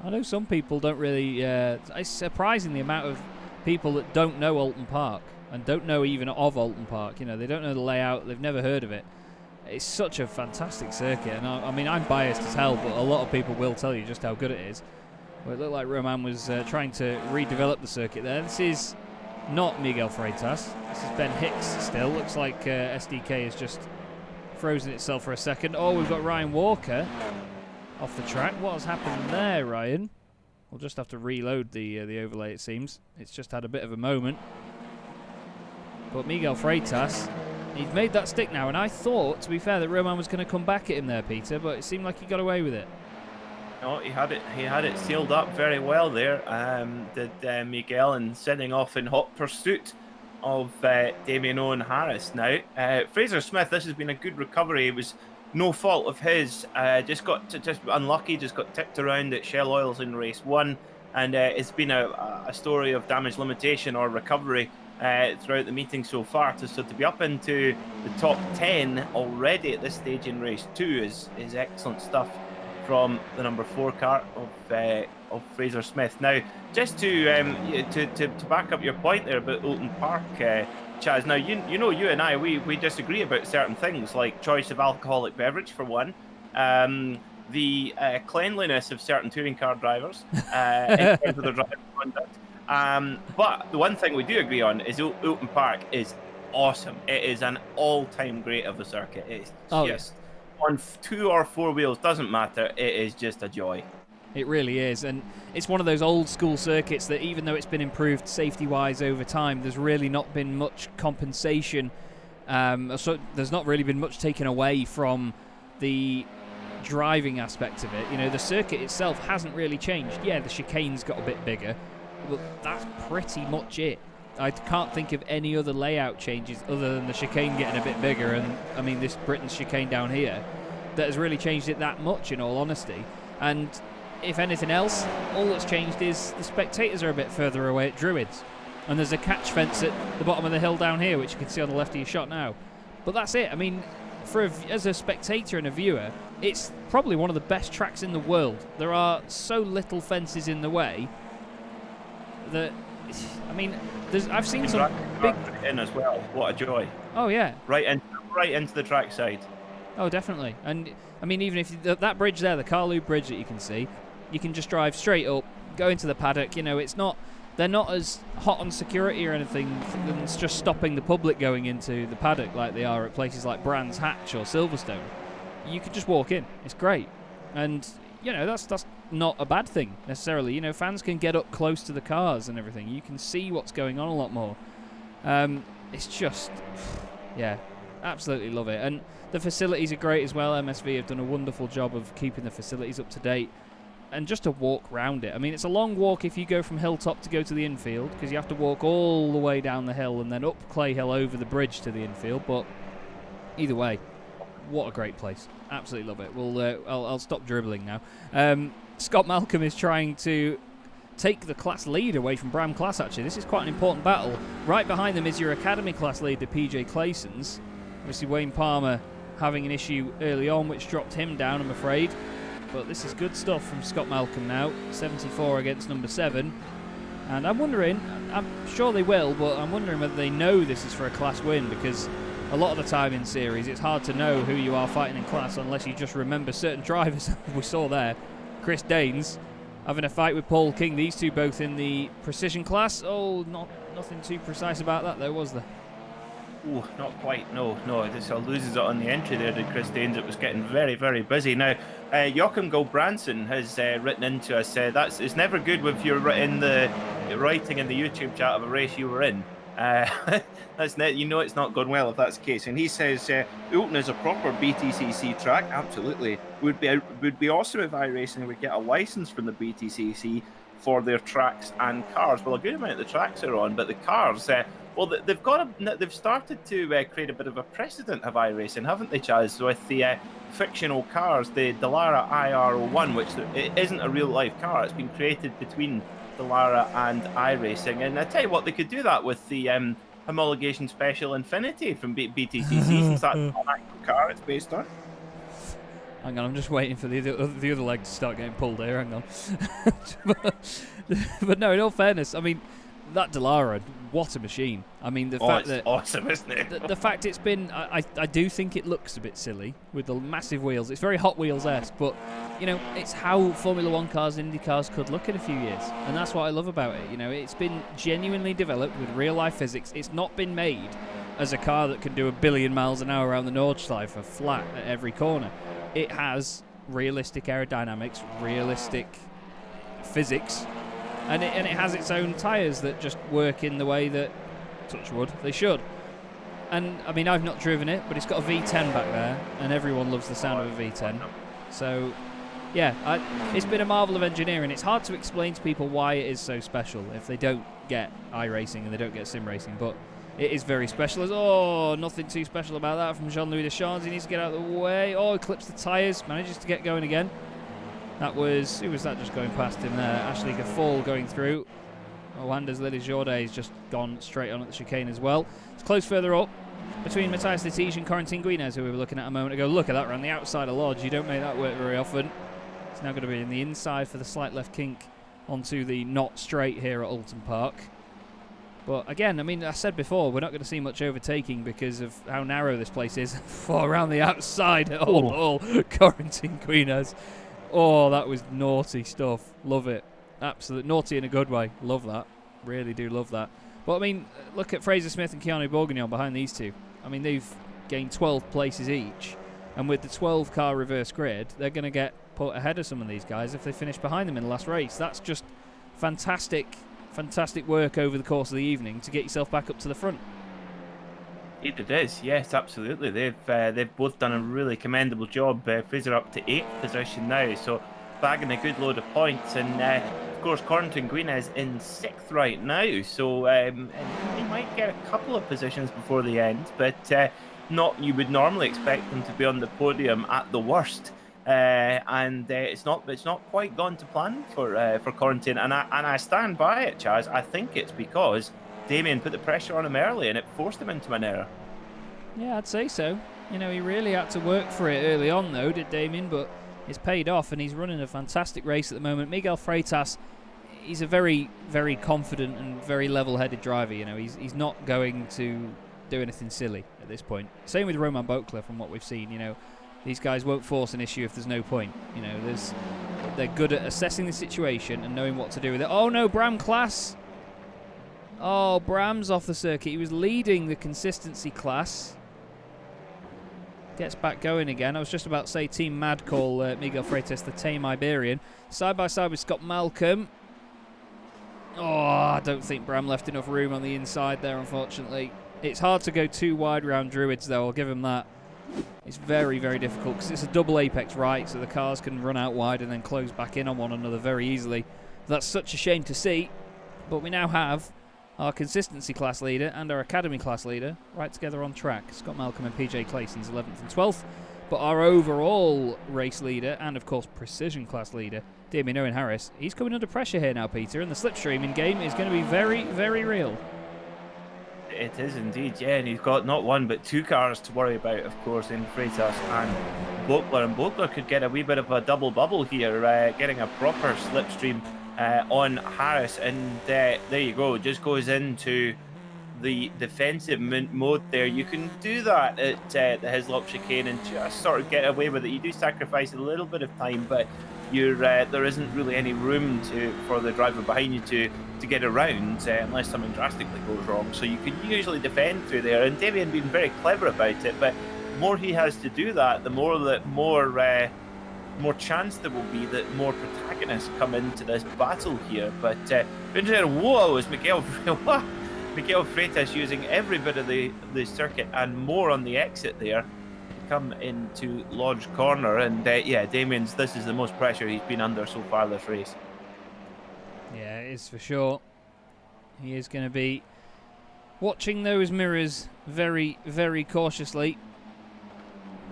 I know some people don't really... it's surprising the amount of people that don't know Oulton Park and don't know even of Oulton Park. You know, they don't know the layout. They've never heard of it. It's such a fantastic circuit. And I mean, I'm biased as hell, but a lot of people will tell you just how good it is. Well, it looked like Roman was trying to redevelop the circuit there. This is not Miguel Freitas. This is Ben Hicks still. Looks like SDK has just frozen itself for a second. Oh, we've got Ryan Walker off the track. What has happened there, Ryan? We'll just have to reload the overlay, it seems. It's just had a bit of a moment. But Miguel Freitas, he's made that stick now, and I thought, to be fair, that Roman was going to come back at him there, Peter, but it seemed like he got away with it. No, he had it sealed up very well there, did Miguel, and setting off in hot pursuit of Damien Owen Harris now. Fraser Smith, this has been a good recovery. It was no fault of his, just unlucky, just got tipped around at Shell Oils in race 1, and it's been a story of damage limitation or recovery throughout the meeting so far. So to be up into the top 10 already at this stage in race 2 is excellent stuff from the number 4 car of Fraser Smith. Now, just to back up your point there about Oulton Park, Chaz. Now, you know, you and I, we disagree about certain things, like choice of alcoholic beverage for one, the cleanliness of certain touring car drivers in terms of their driving conduct. But the one thing we do agree on is Oulton Park is awesome. It is an all-time great of the circuit. It's just on 2 or 4 wheels, doesn't matter. It is just a joy. It really is, and it's one of those old school circuits that even though it's been improved safety-wise over time, there's really not been much compensation. So there's not really been much taken away from the driving aspect of it. You know, the circuit itself hasn't really changed. Yeah, the chicane's got a bit bigger, but that's pretty much it. I can't think of any other layout changes other than the chicane getting a bit bigger, and I mean this Britain's chicane down here, that has really changed it that much, in all honesty. And if anything else, all that's changed is the spectators are a bit further away at Druids, and there's a catch fence at the bottom of the hill down here, which you can see on the left of your shot now. But that's it. I mean, as a spectator and a viewer, it's probably one of the best tracks in the world. There are so little fences in the way that, I mean, I've seen some big in as well. What a joy! Oh yeah, right into the track side. Oh, definitely. And I mean, even if that bridge there, the Carlu Bridge that you can see, you can just drive straight up, go into the paddock. You know, it's not. They're not as hot on security or anything than it's just stopping the public going into the paddock like they are at places like Brands Hatch or Silverstone. You could just walk in. It's great. And, you know, that's not a bad thing necessarily. You know, fans can get up close to the cars and everything. You can see what's going on a lot more. It's just, yeah, absolutely love it. And the facilities are great as well. MSV have done a wonderful job of keeping the facilities up to date. And just to walk round it. I mean, it's a long walk if you go from Hilltop to go to the infield, because you have to walk all the way down the hill and then up Clay Hill over the bridge to the infield. But either way, what a great place. Absolutely love it. I'll stop dribbling now. Scott Malcolm is trying to take the class lead away from Bram Class, actually. This is quite an important battle. Right behind them is your Academy class lead, the PJ Claysons. Obviously, Wayne Palmer having an issue early on, which dropped him down, I'm afraid. But this is good stuff from Scott Malcolm now. 74 against number 7. And I'm wondering, I'm sure they will, but I'm wondering whether they know this is for a class win, because a lot of the time in series it's hard to know who you are fighting in class unless you just remember certain drivers. We saw there Chris Daines having a fight with Paul King. These two both in the precision class. Oh, nothing too precise about that though, was there? Oh, not quite. No. This loses it on the entry there to Chris Daines. It was getting very, very busy. Now, Joachim Goldbranson has written into us, it's never good if you're in the writing in the YouTube chat of a race you were in. It's not going well if that's the case. And he says, Oulton is a proper BTCC track. Absolutely. Would be awesome if iRacing would get a license from the BTCC for their tracks and cars. Well, a good amount of the tracks are on, but the cars, they've started to create a bit of a precedent of iRacing, haven't they, Chaz? With the fictional cars, the Dallara IR01, which it isn't a real life car. It's been created between Dallara and iRacing. And I tell you what, they could do that with the homologation special Infinity from BTCC, since that's an actual car it's based on. Hang on, I'm just waiting for the other leg to start getting pulled here. Hang on. But no, in all fairness, I mean, that Dallara, what a machine. I mean, the fact that awesome, isn't it? The fact it's been, I do think it looks a bit silly with the massive wheels. It's very Hot Wheels-esque, but you know, it's how Formula One cars and Indy cars could look in a few years, and that's what I love about it. You know, it's been genuinely developed with real-life physics. It's not been made as a car that can do 1 billion miles an hour around the Nordschleife flat at every corner. It has realistic aerodynamics, realistic physics, and it has its own tyres that just work in the way that, touch wood, they should. And I mean, I've not driven it, but it's got a V10 back there, and everyone loves the sound of a V10. So, yeah, it's been a marvel of engineering. It's hard to explain to people why it is so special if they don't get iRacing and they don't get sim racing, but it is very special. Nothing too special about that from Jean-Louis Deschamps. He needs to get out of the way. Oh, he clips the tyres, manages to get going again. Who was that just going past him there? Ashley Gaffall going through. Oh, Anders Lily-Jourdain has just gone straight on at the chicane as well. It's close further up between Matthias Letizia and Corentin Guinez, who we were looking at a moment ago. Look at that, around the outside of Lodge. You don't make that work very often. It's now going to be in the inside for the slight left kink onto the not straight here at Oulton Park. But again, I mean, I said before, we're not going to see much overtaking because of how narrow this place is. For around the outside at Old Hall, Corentin Guinez. Oh, that was naughty stuff. Love it. Absolute naughty in a good way. Love that. Really do love that. But I mean, look at Fraser Smith and Keanu Bourguignon behind these two. I mean, they've gained 12 places each. And with the 12-car reverse grid, they're going to get put ahead of some of these guys if they finish behind them in the last race. That's just fantastic work over the course of the evening to get yourself back up to the front. It is, yes, absolutely. They've both done a really commendable job. Fraser up to 8th position now, so bagging a good load of points. And of course, Corentin Guinez in 6th right now, so he might get a couple of positions before the end, but you would normally expect them to be on the podium at the worst. And it's not quite gone to plan for Corentin, and I stand by it, Chaz. I think it's because Damien put the pressure on him early, and it forced him into an error. Yeah, I'd say so. You know, he really had to work for it early on, though, did Damien? But it's paid off, and he's running a fantastic race at the moment. Miguel Freitas, he's a very, very confident and very level-headed driver. You know, he's not going to do anything silly at this point. Same with Romain Beauclerc from what we've seen. You know, these guys won't force an issue if there's no point. You know, they're good at assessing the situation and knowing what to do with it. Oh no, Bram class. Oh, Bram's off the circuit. He was leading the consistency class. Gets back going again. I was just about to say Team Mad call Miguel Freitas the tame Iberian. Side by side with Scott Malcolm. Oh, I don't think Bram left enough room on the inside there, unfortunately. It's hard to go too wide around Druids, though. I'll give him that. It's very, very difficult because it's a double apex right, so the cars can run out wide and then close back in on one another very easily. That's such a shame to see, but we now have our consistency class leader and our academy class leader right together on track. Scott Malcolm and PJ Clayson's 11th and 12th. But our overall race leader and, of course, precision class leader, Damien Owen Harris, he's coming under pressure here now, Peter, and the slipstreaming game is going to be very, very real. It is indeed, yeah, and he's got not one but two cars to worry about, of course, in Freitas and Bokler. And Bokler could get a wee bit of a double bubble here, getting a proper slipstream on Harris, and there you go, just goes into the defensive mode there. You can do that at the Hislop chicane and just sort of get away with it. You do sacrifice a little bit of time, but there isn't really any room for the driver behind you to get around unless something drastically goes wrong. So you can usually defend through there, and Damien being very clever about it, but the more he has to do that, the more chance there will be that more protagonists come into this battle here. But whoa, is Miguel Freitas using every bit of the circuit and more on the exit there to come into Lodge Corner. And yeah, this is the most pressure he's been under so far this race. Yeah, it is for sure. He is going to be watching those mirrors very, very cautiously,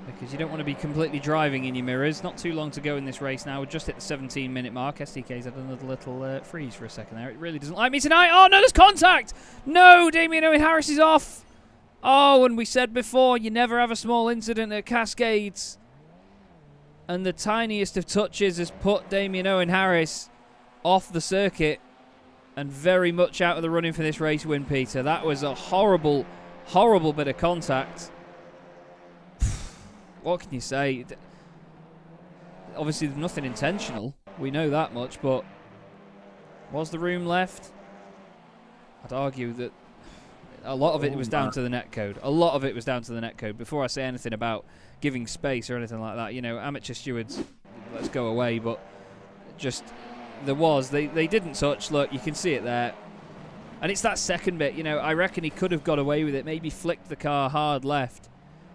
because you don't want to be completely driving in your mirrors. Not too long to go in this race now. We're just hit the 17-minute mark. SDK's had another little freeze for a second there. It really doesn't like me tonight. Oh, no, there's contact. No, Damien Owen Harris is off. Oh, and we said before, you never have a small incident at Cascades. And the tiniest of touches has put Damien Owen Harris off the circuit and very much out of the running for this race win, Peter. That was a horrible, horrible bit of contact. What can you say? Obviously, nothing intentional. We know that much, but was the room left? I'd argue that a lot of it was down to the netcode. A lot of it was down to the netcode. Before I say anything about giving space or anything like that, you know, amateur stewards, let's go away. But just they didn't touch. Look, you can see it there. And it's that second bit, you know, I reckon he could have got away with it. Maybe flicked the car hard left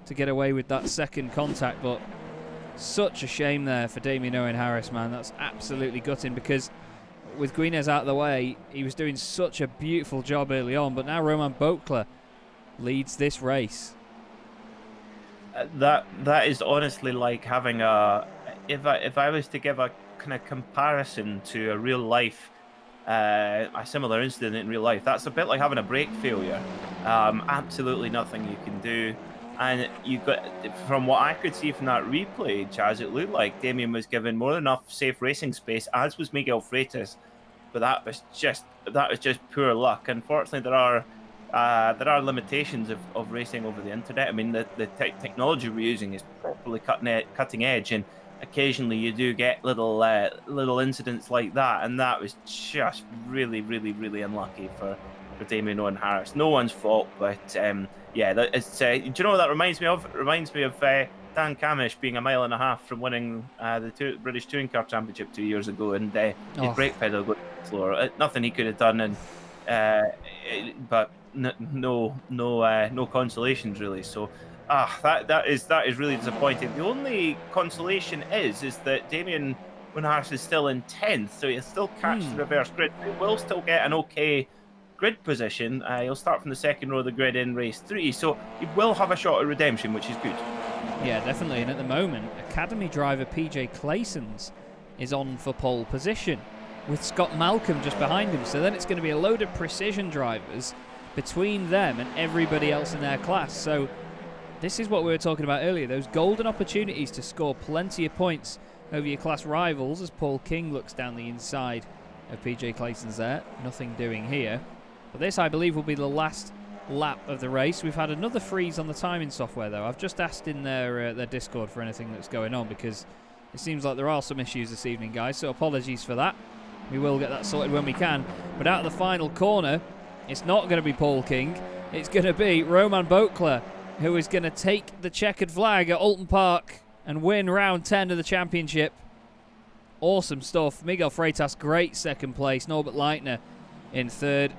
to get away with that second contact, but such a shame there for Damien Owen Harris, man. That's absolutely gutting, because with Guinez out of the way, he was doing such a beautiful job early on, but now Roman Bokler leads this race. That is honestly like having if I was to give a kind of comparison to a real life a similar incident in real life, that's a bit like having a brake failure. Absolutely nothing you can do. And you got, from what I could see from that replay, Chaz, it looked like Damien was given more than enough safe racing space, as was Miguel Freitas. But that was just pure luck. Unfortunately, there are limitations of racing over the internet. I mean, the technology we're using is properly cutting edge, and occasionally you do get little incidents like that. And that was just really, really, really unlucky for Damien Owen Harris. No one's fault, but yeah, do you know what that reminds me of? It reminds me of Dan Camish being a mile and a half from winning the British Touring Car Championship 2 years ago, and his brake pedal got slower. Nothing he could have done, and but no consolations really. So that is really disappointing. The only consolation is that Damien Owen Harris is still in 10th, so he'll still catch the reverse grid. He will still get an okay grid position. He'll start from the second row of the grid in race 3, so he will have a shot at redemption, which is good. Yeah, definitely. And at the moment, Academy driver PJ Clayson's is on for pole position, with Scott Malcolm just behind him. So then it's going to be a load of precision drivers between them and everybody else in their class. So this is what we were talking about earlier, those golden opportunities to score plenty of points over your class rivals, as Paul King looks down the inside of PJ Clayson's there. Nothing doing here. But this, I believe, will be the last lap of the race. We've had another freeze on the timing software, though. I've just asked in their Discord for anything that's going on, because it seems like there are some issues this evening, guys, so apologies for that. We will get that sorted when we can. But out of the final corner, it's not going to be Paul King. It's going to be Roman Bokler, who is going to take the checkered flag at Oulton Park and win round 10 of the championship. Awesome stuff. Miguel Freitas, great second place. Norbert Leitner in third.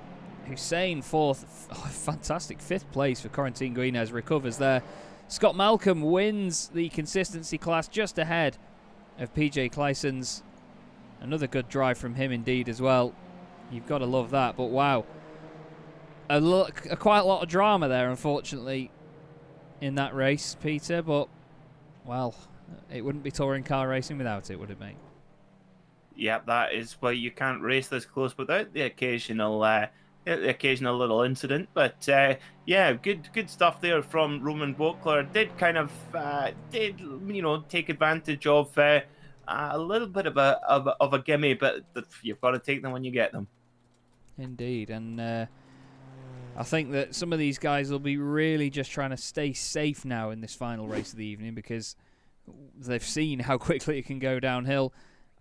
Hussein fourth. Oh, fantastic fifth place for Corentin Guinez. Recovers there. Scott Malcolm wins the consistency class just ahead of PJ Clyson's. Another good drive from him indeed as well. You've got to love that. But wow. Quite a lot of drama there, unfortunately, in that race, Peter. But, well, it wouldn't be touring car racing without it, would it, mate? Yep, that is why you can't race this close without the occasional little incident. But yeah, good stuff there from Roman Bokler. Did kind of take advantage of a little bit of a gimme, but you've got to take them when you get them. Indeed, and I think that some of these guys will be really just trying to stay safe now in this final race of the evening, because they've seen how quickly it can go downhill.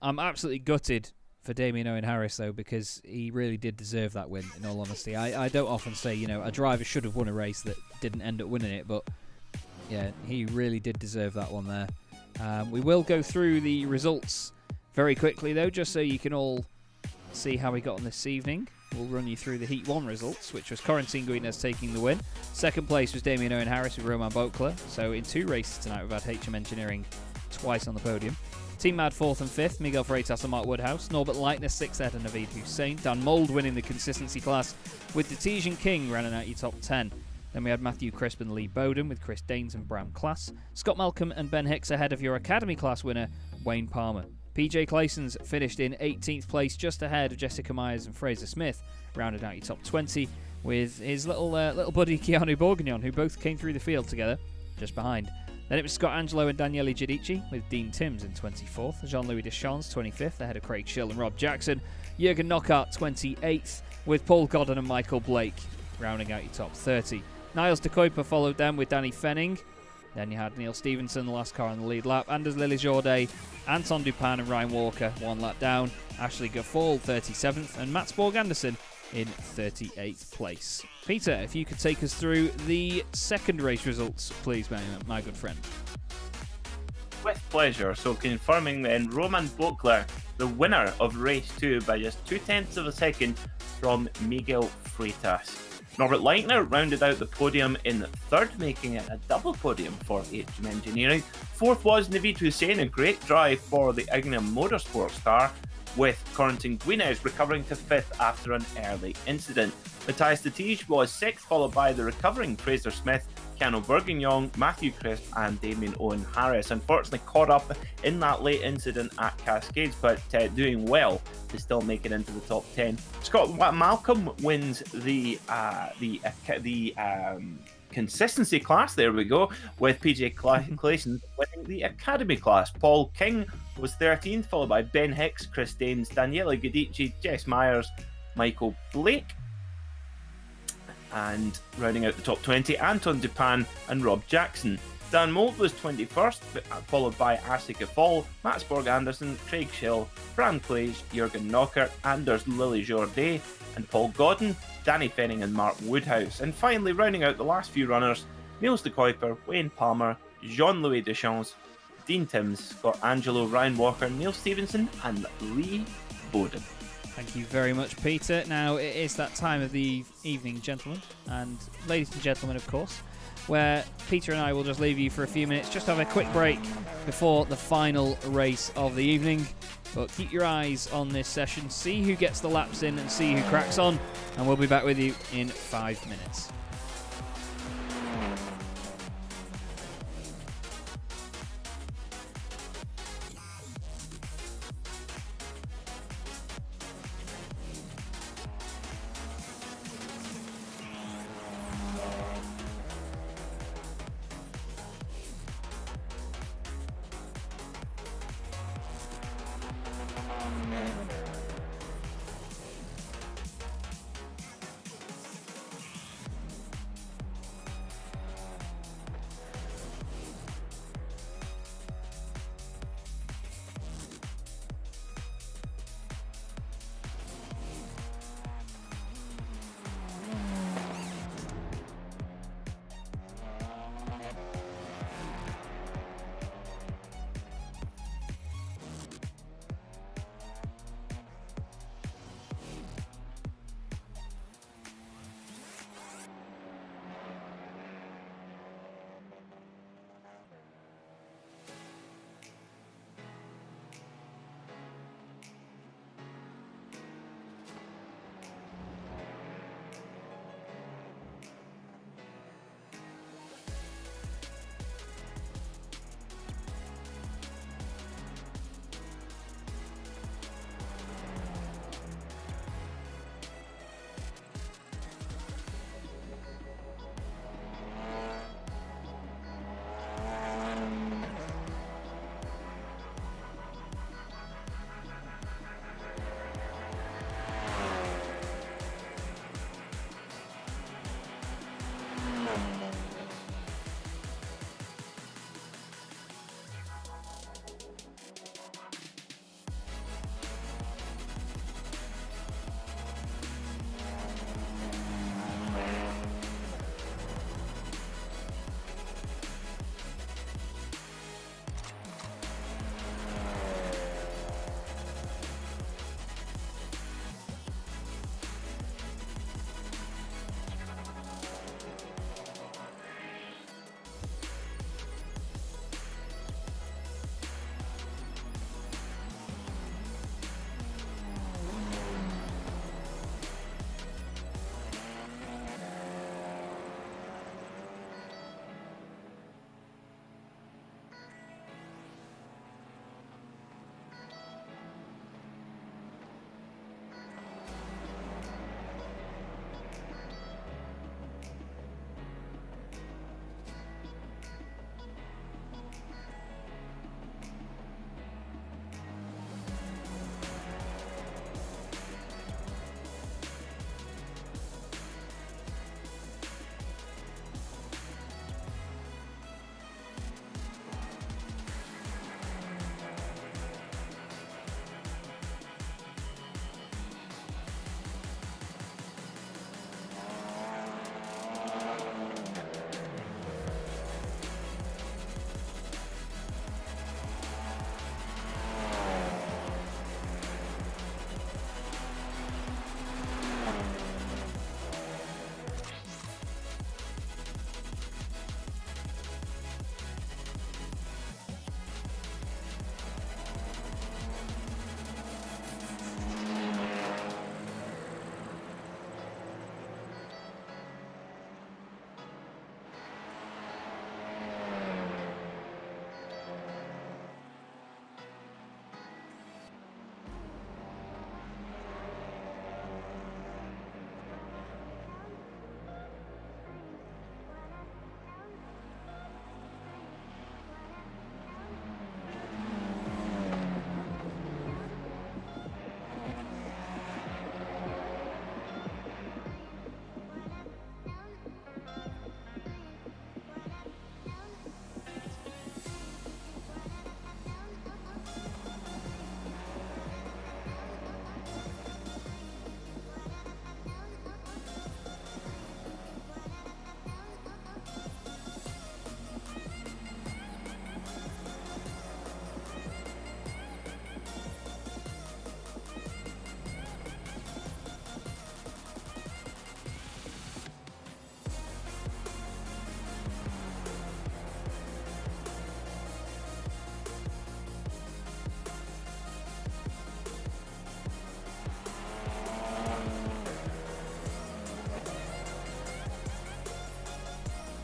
I'm absolutely gutted for Damien Owen Harris, though, because he really did deserve that win, in all honesty. I don't often say, a driver should have won a race that didn't end up winning it, but yeah, he really did deserve that one there. We will go through the results very quickly, though, just so you can all see how we got on this evening. We'll run you through the Heat 1 results, which was Corentin Guinez taking the win. Second place was Damien Owen Harris with Roman Bokler. So in 2 races tonight, we've had HM Engineering twice on the podium. Team Mad 4th and 5th, Miguel Freitas and Mark Woodhouse. Norbert Leitner 6th, Ed and Naveed Hussein. Dan Mould winning the consistency class with Detesian King running out your top 10. Then we had Matthew Crisp and Lee Bowden with Chris Daines and Bram Class. Scott Malcolm and Ben Hicks ahead of your Academy class winner, Wayne Palmer. PJ Clyson's finished in 18th place, just ahead of Jessica Myers and Fraser Smith, rounded out your top 20, with his little buddy Keanu Bourguignon, who both came through the field together, just behind. Then it was Scott Angelo and Daniele Giudici, with Dean Timms in 24th, Jean-Louis Deschamps 25th, ahead of Craig Schill and Rob Jackson, Jürgen Knockaert 28th, with Paul Godden and Michael Blake, rounding out your top 30. Niles de Kuiper followed them with Danny Fenning. Then you had Neil Stevenson, the last car on the lead lap, Anders Lilliejordet, Anton Dupin and Ryan Walker, 1 lap down, Ashley Gaffall, 37th, and Mats Borg Anderson in 38th place. Peter, if you could take us through the second race results, please, my good friend. With pleasure. So confirming then, Roman Bokler, the winner of race 2 by just 0.2 of a second from Miguel Freitas. Norbert Leitner rounded out the podium in 3rd, making it a double podium for HM Engineering. 4th was Naveed Hussein, a great drive for the Ignam Motorsports car, with Corentin Guinez recovering to 5th after an early incident. Matthias de Tige was 6th, followed by the recovering Fraser Smith, Keanu Bourguignon, Matthew Crisp and Damien Owen Harris. Unfortunately caught up in that late incident at Cascades, but doing well to still make it into the top 10. Scott Malcolm wins the consistency class, there we go, with PJ Clayson winning the Academy class. Paul King was 13th, followed by Ben Hicks, Chris Daines, Daniele Giudici, Jess Myers, Michael Blake. And rounding out the top 20, Anton Dupin and Rob Jackson. Dan Moult was 21st, followed by Ashley Gaffall, Mats Borg Anderson, Craig Schill, Bram Clage, Jürgen Knockaert, Anders Lilliejordet, and Paul Godden, Danny Fenning and Mark Woodhouse. And finally, rounding out the last few runners, Niels de Kuiper, Wayne Palmer, Jean-Louis Deschamps, Dean Timms, Scott Angelo, Ryan Walker, Neil Stevenson and Lee Bowden. Thank you very much, Peter. Now, it is that time of the evening, gentlemen, and ladies and gentlemen, of course, where Peter and I will just leave you for a few minutes, just have a quick break before the final race of the evening. But keep your eyes on this session, see who gets the laps in and see who cracks on, and we'll be back with you in 5 minutes.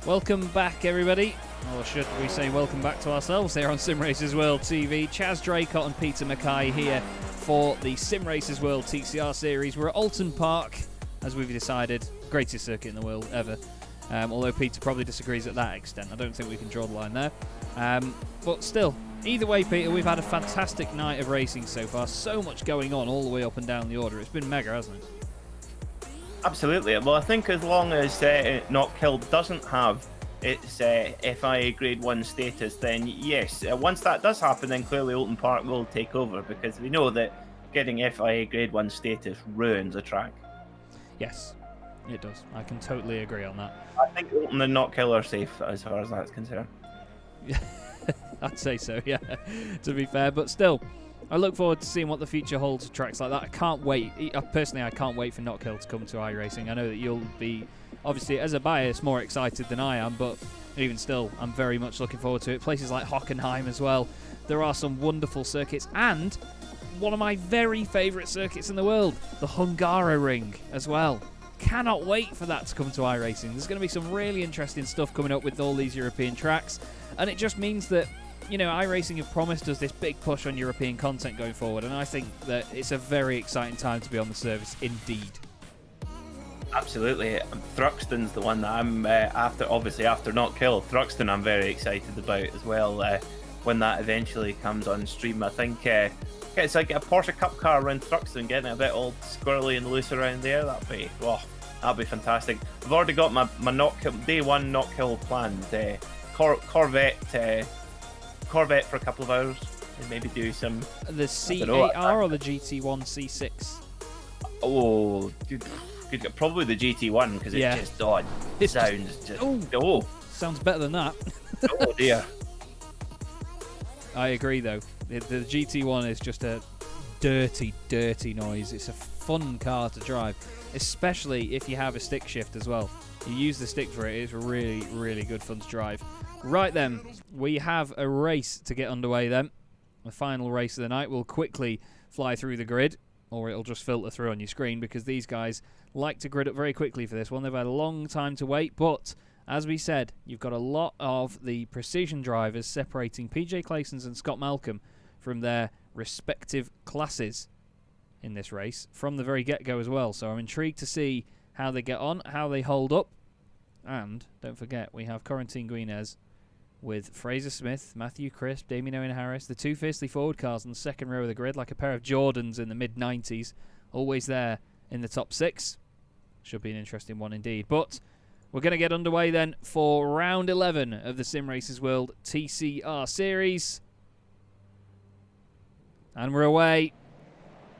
Welcome back, everybody. Or should we say welcome back to ourselves here on Simracersworld TV. Chaz, Draycott and Peter MacKay here for the Simracersworld TCR Series. We're at Oulton Park, as we've decided, greatest circuit in the world ever. Although Peter probably disagrees at that extent. I don't think we can draw the line there. But still, either way, Peter, we've had a fantastic night of racing so far. So much going on all the way up and down the order. It's been mega, hasn't it? Absolutely. Well, I think as long as Knockhill doesn't have its FIA Grade 1 status, then yes, once that does happen, then clearly Oulton Park will take over, because we know that getting FIA Grade 1 status ruins a track. Yes, it does. I can totally agree on that. I think Oulton and Knockhill are safe as far as that's concerned. I'd say so, yeah, to be fair. But still, I look forward to seeing what the future holds for tracks like that. I can't wait. Personally, I can't wait for Knockhill to come to iRacing. I know that you'll be, obviously, as a bias, more excited than I am, but even still, I'm very much looking forward to it. Places like Hockenheim as well. There are some wonderful circuits, and one of my very favourite circuits in the world, the Hungaroring as well. Cannot wait for that to come to iRacing. There's going to be some really interesting stuff coming up with all these European tracks, and it just means that, you know, iRacing have promised us this big push on European content going forward, and I think that it's a very exciting time to be on the service indeed. Absolutely. Thruxton's the one that I'm after, obviously after Knockhill. Thruxton I'm very excited about as well, when that eventually comes on stream. I think it's like a Porsche Cup car around Thruxton, getting a bit all squirrely and loose around there. That'd be fantastic. I've already got my Knockhill, day one Knockhill planned. Corvette for a couple of hours, and maybe do some. The C8R or the GT1 C6? Oh, probably the GT1, because it's just odd. It sounds just sounds better than that. Oh dear. I agree though. The GT1 is just a dirty noise. It's a fun car to drive, especially if you have a stick shift as well. You use the stick for it. It's really good fun to drive. Right then, we have a race to get underway then. The final race of the night will quickly fly through the grid, or it'll just filter through on your screen, because these guys like to grid up very quickly for this one. They've had a long time to wait, but as we said, you've got a lot of the precision drivers separating PJ Clayson's and Scott Malcolm from their respective classes in this race from the very get-go as well. So I'm intrigued to see how they get on, how they hold up. And don't forget, we have Corentin Guinez with Fraser Smith, Matthew Crisp, Damien Owen Harris, the two fiercely forward cars on the second row of the grid, like a pair of Jordans in the mid-90s, always there in the top six. Should be an interesting one indeed. But we're going to get underway then for round 11 of the Simracersworld TCR Series. And we're away.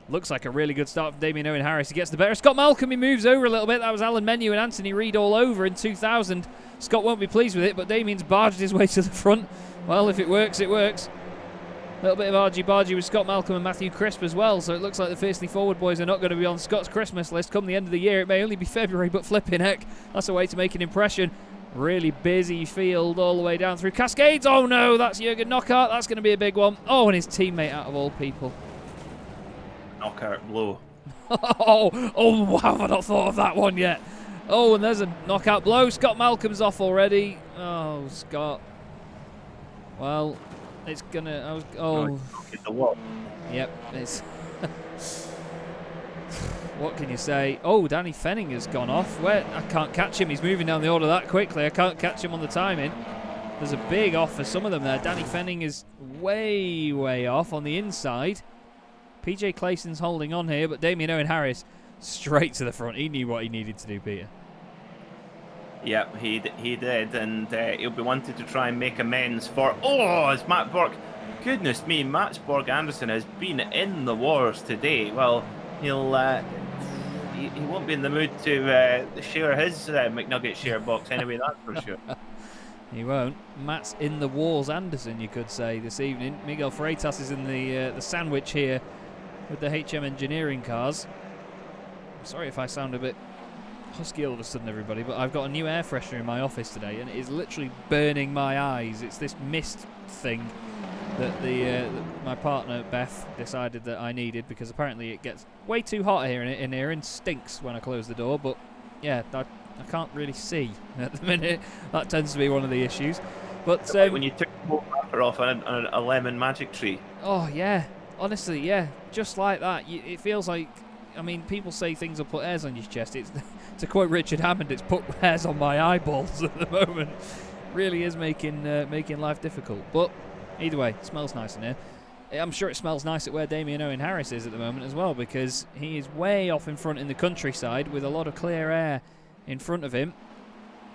Looks like a really good start from Damien Owen Harris. He gets the better. Scott Malcolm, he moves over a little bit. That was Alan Menu and Anthony Reid all over in 2000. Scott won't be pleased with it, but Damien's barged his way to the front. Well, if it works, it works. A little bit of argy-bargy with Scott Malcolm and Matthew Crisp as well, so it looks like the fiercely forward boys are not going to be on Scott's Christmas list come the end of the year. It may only be February, but flipping heck, that's a way to make an impression. Really busy field all the way down through Cascades. Oh no, that's Jürgen Knockout. That's going to be a big one. Oh, and his teammate out of all people. Knockout blow. Oh, wow, I've not thought of that one yet. Oh, and there's a knockout blow. Scott Malcolm's off already. Oh, Scott. Well, it's gonna. Yep. It's. What can you say? Oh, Danny Fenning has gone off. Where I can't catch him. He's moving down the order that quickly. I can't catch him on the timing. There's a big off for some of them there. Danny Fenning is way off on the inside. PJ Clayson's holding on here, but Damien Owen Harris straight to the front. He knew what he needed to do, Peter. Yep, he did, and he'll be wanting to try and make amends for... Oh, it's Matt Borg. Goodness me, Matt Borg Anderson has been in the wars today. Well, he'll... he won't be in the mood to share his McNugget share box anyway, that's for sure. He won't. Matt's in the wars Anderson, you could say, this evening. Miguel Freitas is in the sandwich here with the HM Engineering cars. I'm sorry if I sound a bit husky all of a sudden, everybody, but I've got a new air freshener in my office today, and it is literally burning my eyes. It's this mist thing that my partner Beth decided that I needed, because apparently it gets way too hot here in here and stinks when I close the door. But yeah, I can't really see at the minute. That tends to be one of the issues. But like when you took the whole wrapper off a lemon magic tree. Oh yeah, honestly, yeah, just like that. It feels like, I mean, people say things will put hairs on your chest. It's to quote Richard Hammond, it's put hairs on my eyeballs at the moment. Really is making life difficult. But either way, it smells nice in here. I'm sure it smells nice at where Damien Owen Harris is at the moment as well, because he is way off in front in the countryside with a lot of clear air in front of him.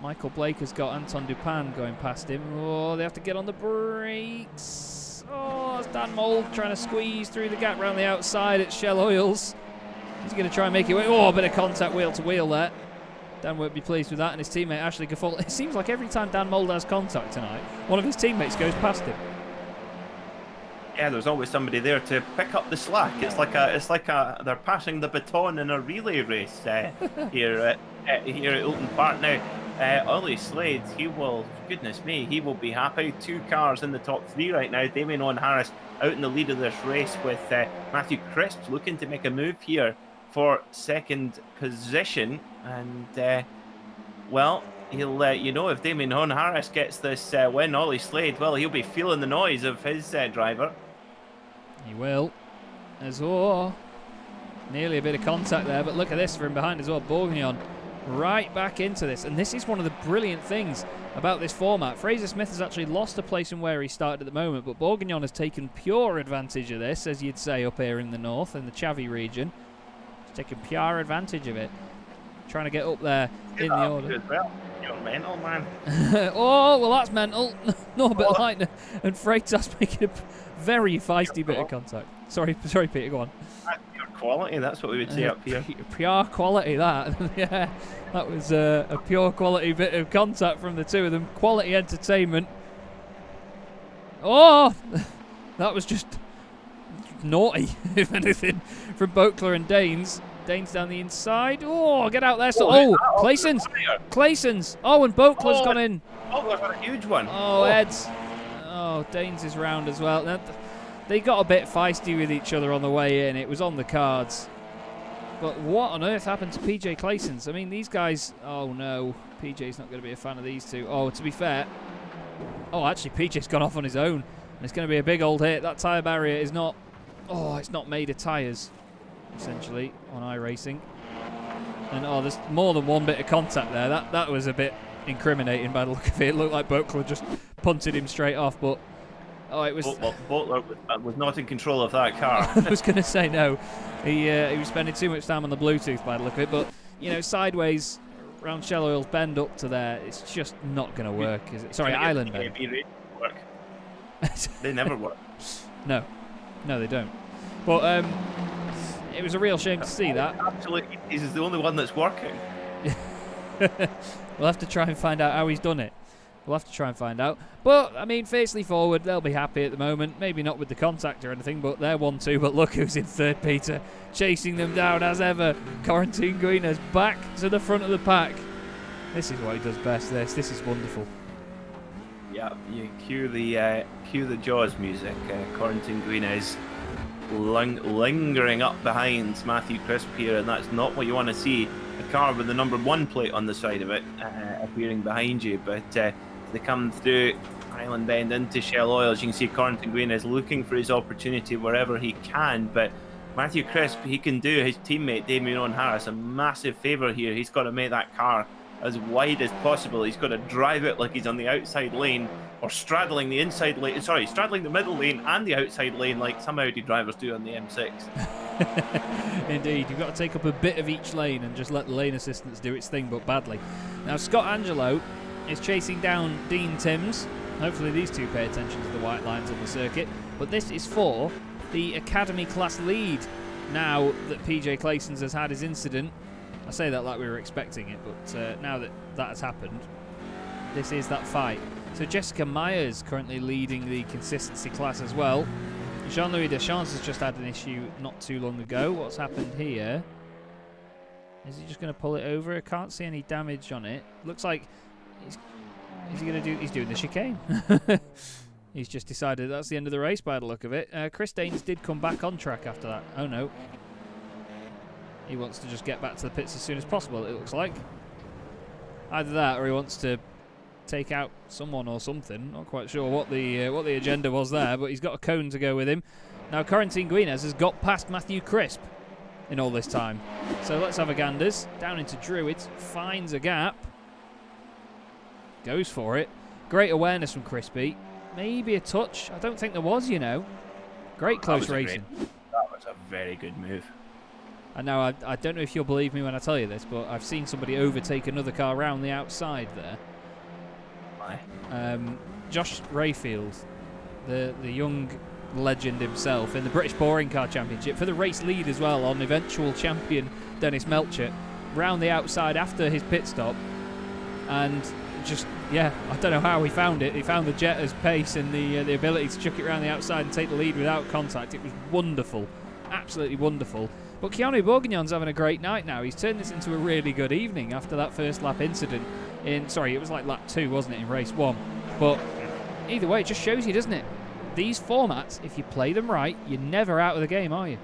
Michael Blake has got Anton Dupin going past him. Oh, they have to get on the brakes. Oh, it's Dan Mould trying to squeeze through the gap around the outside at Shell Oils. He's going to try and make it work. Oh, a bit of contact wheel to wheel there. Dan won't be pleased with that, and his teammate Ashley Gaffol. It seems like every time Dan Mould has contact tonight, one of his teammates goes past him. Yeah, there's always somebody there to pick up the slack. It's like they're passing the baton in a relay race here at Oulton Park. Now, Ollie Slade, he will be happy. 2 cars in the top 3 right now. Damien Owen Harris out in the lead of this race with Matthew Crisp looking to make a move here for 2nd position. And, well, he'll, you know, if Damien Owen Harris gets this win, Ollie Slade, well, he'll be feeling the noise of his driver. He will. Nearly a bit of contact there, but look at this from behind as well. Bourguignon right back into this, and this is one of the brilliant things about this format. Fraser Smith has actually lost a place from where he started at the moment, but Bourguignon has taken pure advantage of this, as you'd say up here in the north, in the Chavy region. He's taken pure advantage of it, trying to get up there in the order. As well. You're mental, man. Oh, well, that's mental. No, but like, and Freitas making a very feisty bit of contact. Sorry, Peter, go on. That's pure quality, that's what we would say up here. Pure quality, that. Yeah, that was a pure quality bit of contact from the two of them. Quality entertainment. Oh, that was just naughty, if anything, from Boakler and Danes. Danes down the inside. Oh, get out there. Clayson's. Oh, and Boakler's gone in. Oh, that's a huge one. Oh, Ed's. Oh, Danes is round as well. Now, they got a bit feisty with each other on the way in. It was on the cards. But what on earth happened to PJ Clayson's? I mean, these guys... Oh, no. PJ's not going to be a fan of these two. Oh, to be fair... Oh, actually, PJ's gone off on his own. And it's going to be a big old hit. That tyre barrier is not... Oh, it's not made of tyres, essentially, on iRacing. And, oh, there's more than one bit of contact there. That was a bit incriminating by the look of it. It looked like Boakler just punted him straight off, but... Oh, it was... Boakler was not in control of that car. I was going to say no. He was spending too much time on the Bluetooth by the look of it, but, you know, sideways round Shell Oil's bend up to there, it's just not going to work, is it? Sorry, Island bend. Work. They never work. No, they don't. But it was a real shame to see that. Absolutely, he's the only one that's working. We'll have to try and find out how he's done it. We'll have to try and find out. But, I mean, Faceley forward, they'll be happy at the moment. Maybe not with the contact or anything, but they're 1-2. But look who's in third, Peter. Chasing them down as ever. Corentin Guinness back to the front of the pack. This is what he does best, this. This is wonderful. Yeah, you cue the Jaws music. Corentin Guinness lingering up behind Matthew Crisp here, and that's not what you want to see. A car with the number 1 plate on the side of it appearing behind you, but they come through Island Bend into Shell Oil. As you can see, Corentin Green is looking for his opportunity wherever he can, but Matthew Crisp, he can do his teammate Damien Owen Harris a massive favour here. He's got to make that car as wide as possible. He's got to drive it like he's on the outside lane, or straddling the inside lane, straddling the middle lane and the outside lane like some Audi drivers do on the M6. Indeed, you've got to take up a bit of each lane and just let the lane assistance do its thing, but badly. Now, Scott Angelo is chasing down Dean Timms. Hopefully these two pay attention to the white lines on the circuit. But this is for the Academy Class lead. Now that PJ Clayson's has had his incident, I say that like we were expecting it, but now that that has happened, this is that fight. So Jessica Myers currently leading the consistency class as well. Jean-Louis Deschamps has just had an issue not too long ago. What's happened here? Is he just going to pull it over? I can't see any damage on it. Looks like he's doing the chicane. He's just decided that's the end of the race by the look of it. Chris Daines did come back on track after that. Oh no. He wants to just get back to the pits as soon as possible, it looks like. Either that, or he wants to take out someone or something. Not quite sure what the agenda was there, but he's got a cone to go with him. Now, Corentin Guinez has got past Matthew Crisp in all this time. So let's have a ganders. Down into Druids, finds a gap. Goes for it. Great awareness from Crispy. Maybe a touch. I don't think there was, you know. Great close racing. That was a very good move. And now, I don't know if you'll believe me when I tell you this, but I've seen somebody overtake another car around the outside there. Why? Josh Rayfield, the young legend himself, in the British Boring Car Championship, for the race lead as well on eventual champion Dennis Melchett, round the outside after his pit stop. And just, yeah, I don't know how he found it. He found the Jetter's pace and the ability to chuck it around the outside and take the lead without contact. It was wonderful, absolutely wonderful. But Keanu Bourguignon's having a great night now. He's turned this into a really good evening after that first lap incident sorry, it was like lap 2, wasn't it, in race 1. But either way, it just shows you, doesn't it? These formats, if you play them right, you're never out of the game, are you?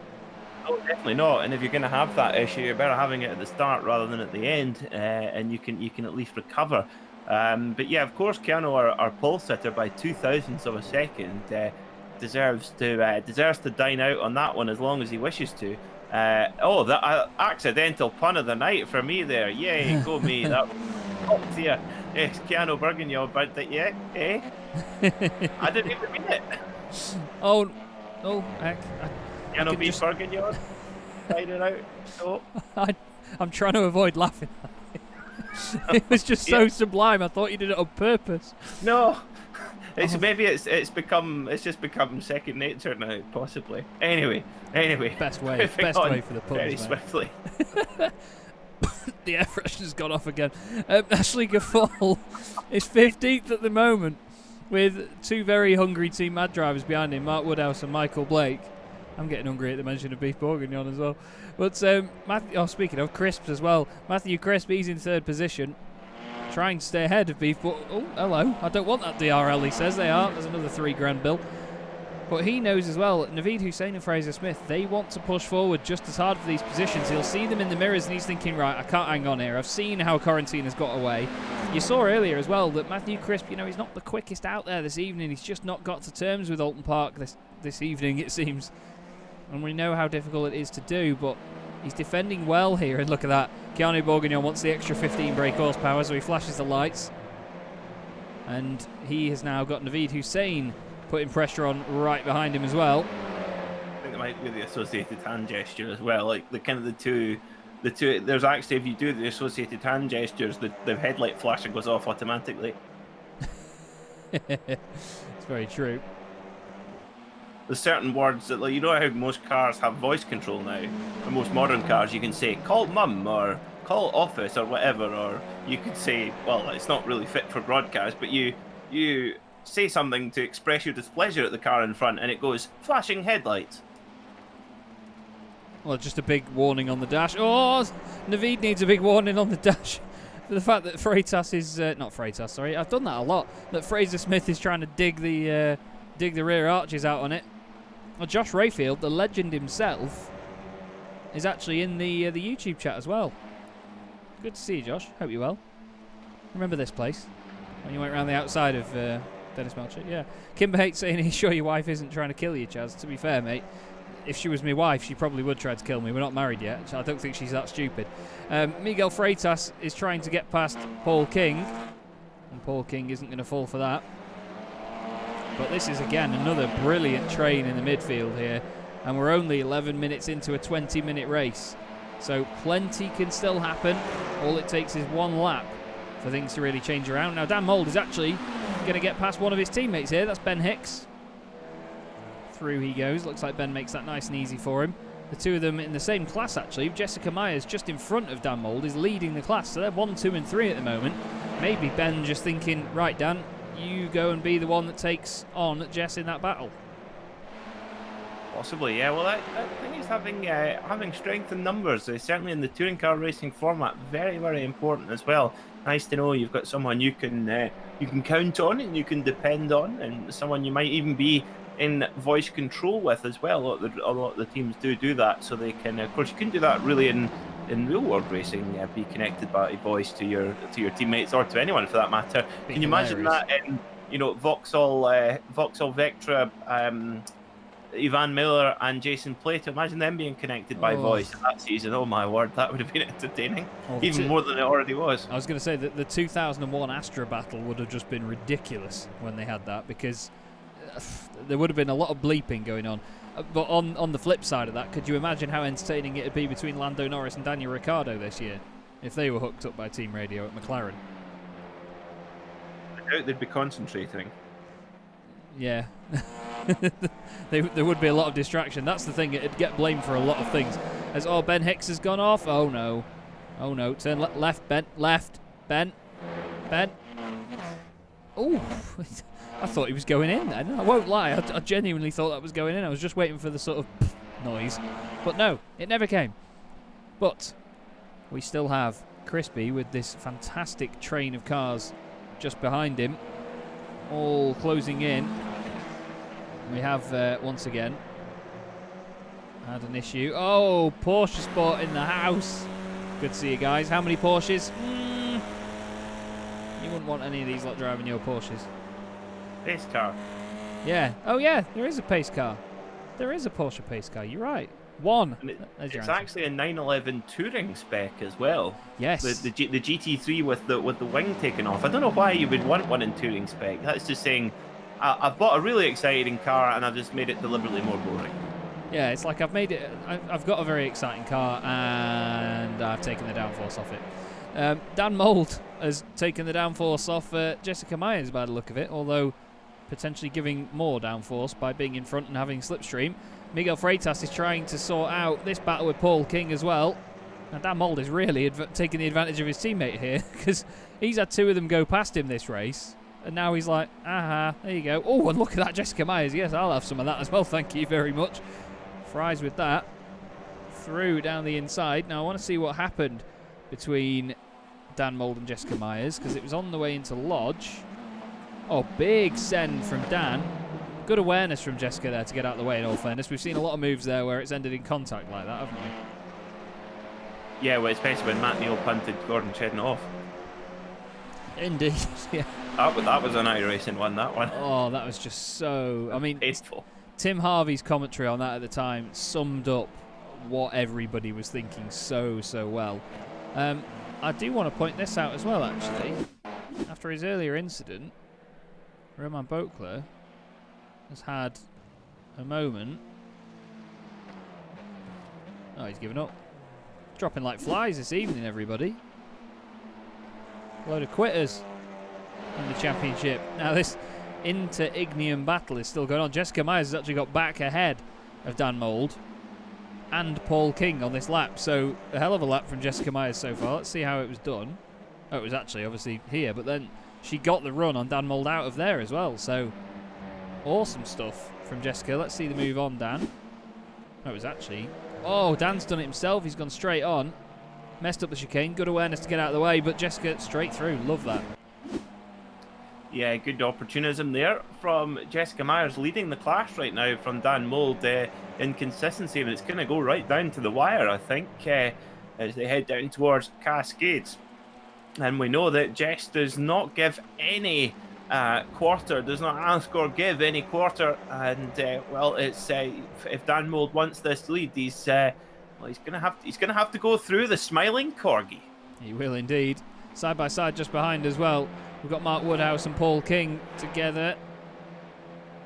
Oh, definitely not. And if you're going to have that issue, you're better having it at the start rather than at the end, and you can at least recover. But yeah, of course, Keanu, our pole sitter by 0.02 of a second, deserves to dine out on that one as long as he wishes to. Oh, that accidental pun of the night for me there. Yay, go me. That oh dear. Yes, Keanu Bourguignon, but yeah, eh? I didn't even mean it. Oh, Keanu B. Bourguignon, dine it out. Oh. I'm trying to avoid laughing. It was just so sublime. I thought you did it on purpose. No. Maybe it's just become second nature now, possibly. Anyway. Best way for the puns, very swiftly. The air freshener's gone off again. Ashley Gaffal is 15th at the moment, with two very hungry Team Mad drivers behind him, Mark Woodhouse and Michael Blake. I'm getting hungry at the mention of Beef Bourguignon as well. But speaking of Crisps as well, Matthew Crisp, he's in 3rd position, trying to stay ahead of Beef. But oh, hello! I don't want that DRL. He says they are. There's another $3,000 bill. But he knows as well, Naveed Hussein and Fraser Smith, they want to push forward just as hard for these positions. He'll see them in the mirrors and he's thinking, right, I can't hang on here. I've seen how Corentin has got away. You saw earlier as well that Matthew Crisp, he's not the quickest out there this evening. He's just not got to terms with Oulton Park this evening, it seems. And we know how difficult it is to do, but he's defending well here. And look at that. Keanu Bourguignon wants the extra 15 brake horsepower, so he flashes the lights. And he has now got Naveed Hussein putting pressure on right behind him as well. I think it might be the associated hand gesture as well. Like the two. There's actually, if you do the associated hand gestures, the headlight flasher goes off automatically. It's very true. There's certain words that, like, you know how most cars have voice control now. In most modern cars, you can say "call mum" or "call office" or whatever, or you could say, well, it's not really fit for broadcast, but you say something to express your displeasure at the car in front, and it goes flashing headlights. Well, just a big warning on the dash. Oh, Naveed needs a big warning on the dash for the fact that Freitas is not Freitas. Sorry, I've done that a lot. That Fraser Smith is trying to dig the rear arches out on it. Well, Josh Rayfield, the legend himself, is actually in the YouTube chat as well. Good to see you, Josh. Hope you're well. Remember this place when you went around the outside of Dennis Melchett? Yeah. Kimber hates saying, "Are you sure your wife isn't trying to kill you, Chaz?" To be fair, mate, if she was my wife, she probably would try to kill me. We're not married yet, so I don't think she's that stupid. Miguel Freitas is trying to get past Paul King, and Paul King isn't going to fall for that. But this is, again, another brilliant train in the midfield here, and we're only 11 minutes into a 20-minute race. So plenty can still happen. All it takes is one lap for things to really change around. Now, Dan Mould is actually going to get past one of his teammates here. That's Ben Hicks. Through he goes. Looks like Ben makes that nice and easy for him. The two of them in the same class, actually. Jessica Myers, just in front of Dan Mould, is leading the class. So they're 1, 2 and 3 at the moment. Maybe Ben just thinking, right, Dan, you go and be the one that takes on Jess in that battle. Possibly, yeah. Well, I think he's having strength in numbers. Certainly in the touring car racing format, very, very important as well. Nice to know you've got someone you can count on and you can depend on, and someone you might even be in voice control with as well. A lot of the teams do that, so they can. Of course, you can do that really in real world racing. Be connected by voice to your teammates or to anyone for that matter. Can you imagine that in Vauxhall Vectra? Ivan Miller and Jason Plato, imagine them being connected by voice in that season. Oh my word, that would have been entertaining, even more than it already was. I was going to say that the 2001 Astra battle would have just been ridiculous when they had that, because there would have been a lot of bleeping going on. But on the flip side of that, could you imagine how entertaining it would be between Lando Norris and Daniel Ricciardo this year if they were hooked up by team radio at McLaren? I doubt they'd be concentrating. Yeah. There would be a lot of distraction. That's the thing. It'd get blamed for a lot of things. As Ben Hicks has gone off. Oh no. Turn left, bent, left, bent. Oh, I thought he was going in then. I won't lie. I genuinely thought that was going in. I was just waiting for the sort of noise. But no, it never came. But we still have Crispy with this fantastic train of cars just behind him, all closing in. We have, once again, had an issue. Oh, Porsche Sport in the house. Good to see you guys. How many Porsches? You wouldn't want any of these lot driving your Porsches. Pace car. Yeah. Oh, yeah, there is a pace car. There is a Porsche pace car. You're right. One. It's actually a 911 touring spec as well. Yes. The GT3 with the wing taken off. I don't know why you would want one in touring spec. That's just saying, I've bought a really exciting car and I've just made it deliberately more boring. Yeah, it's like I've got a very exciting car and I've taken the downforce off it. Dan Mould has taken the downforce off Jessica Myers by the look of it, although potentially giving more downforce by being in front and having slipstream. Miguel Freitas is trying to sort out this battle with Paul King as well. And Dan Mould is really taking the advantage of his teammate here, because he's had two of them go past him this race. And now he's like, there you go. Oh, and look at that, Jessica Myers. Yes, I'll have some of that as well. Thank you very much. Fries with that. Through down the inside. Now, I want to see what happened between Dan Mould and Jessica Myers, because it was on the way into Lodge. Oh, big send from Dan. Good awareness from Jessica there to get out of the way, in all fairness. We've seen a lot of moves there where it's ended in contact like that, haven't we? Yeah, well, especially when Matt Neal punted Gordon Shedden off. Indeed, yeah. That was an iRacing one, that one. Oh, that was just so... I mean, tasteful. Tim Harvey's commentary on that at the time summed up what everybody was thinking so well. I do want to point this out as well, actually. After his earlier incident, Roman Bokler has had a moment. Oh, he's given up. Dropping like flies this evening, everybody. Load of quitters in the championship. Now this inter-Ignium battle is still going on. Jessica Myers has actually got back ahead of Dan Mould and Paul King on this lap. So a hell of a lap from Jessica Myers so far. Let's see how it was done. Oh, it was actually obviously here, but then she got the run on Dan Mould out of there as well. So awesome stuff from Jessica. Let's see the move on, Dan. Oh, it was actually... Oh, Dan's done it himself. He's gone straight on. Messed up the chicane. Good awareness to get out of the way, but Jessica straight through. Love that. Yeah, good opportunism there from Jessica Myers, leading the class right now from Dan Mould. Inconsistency, but it's going to go right down to the wire, I think, as they head down towards Cascades. And we know that Jess does not give any quarter, does not ask or give any quarter. And well, it's if Dan Mould wants this lead, he's gonna have to go through the smiling corgi. He will indeed. Side by side, just behind as well. We've got Mark Woodhouse and Paul King together.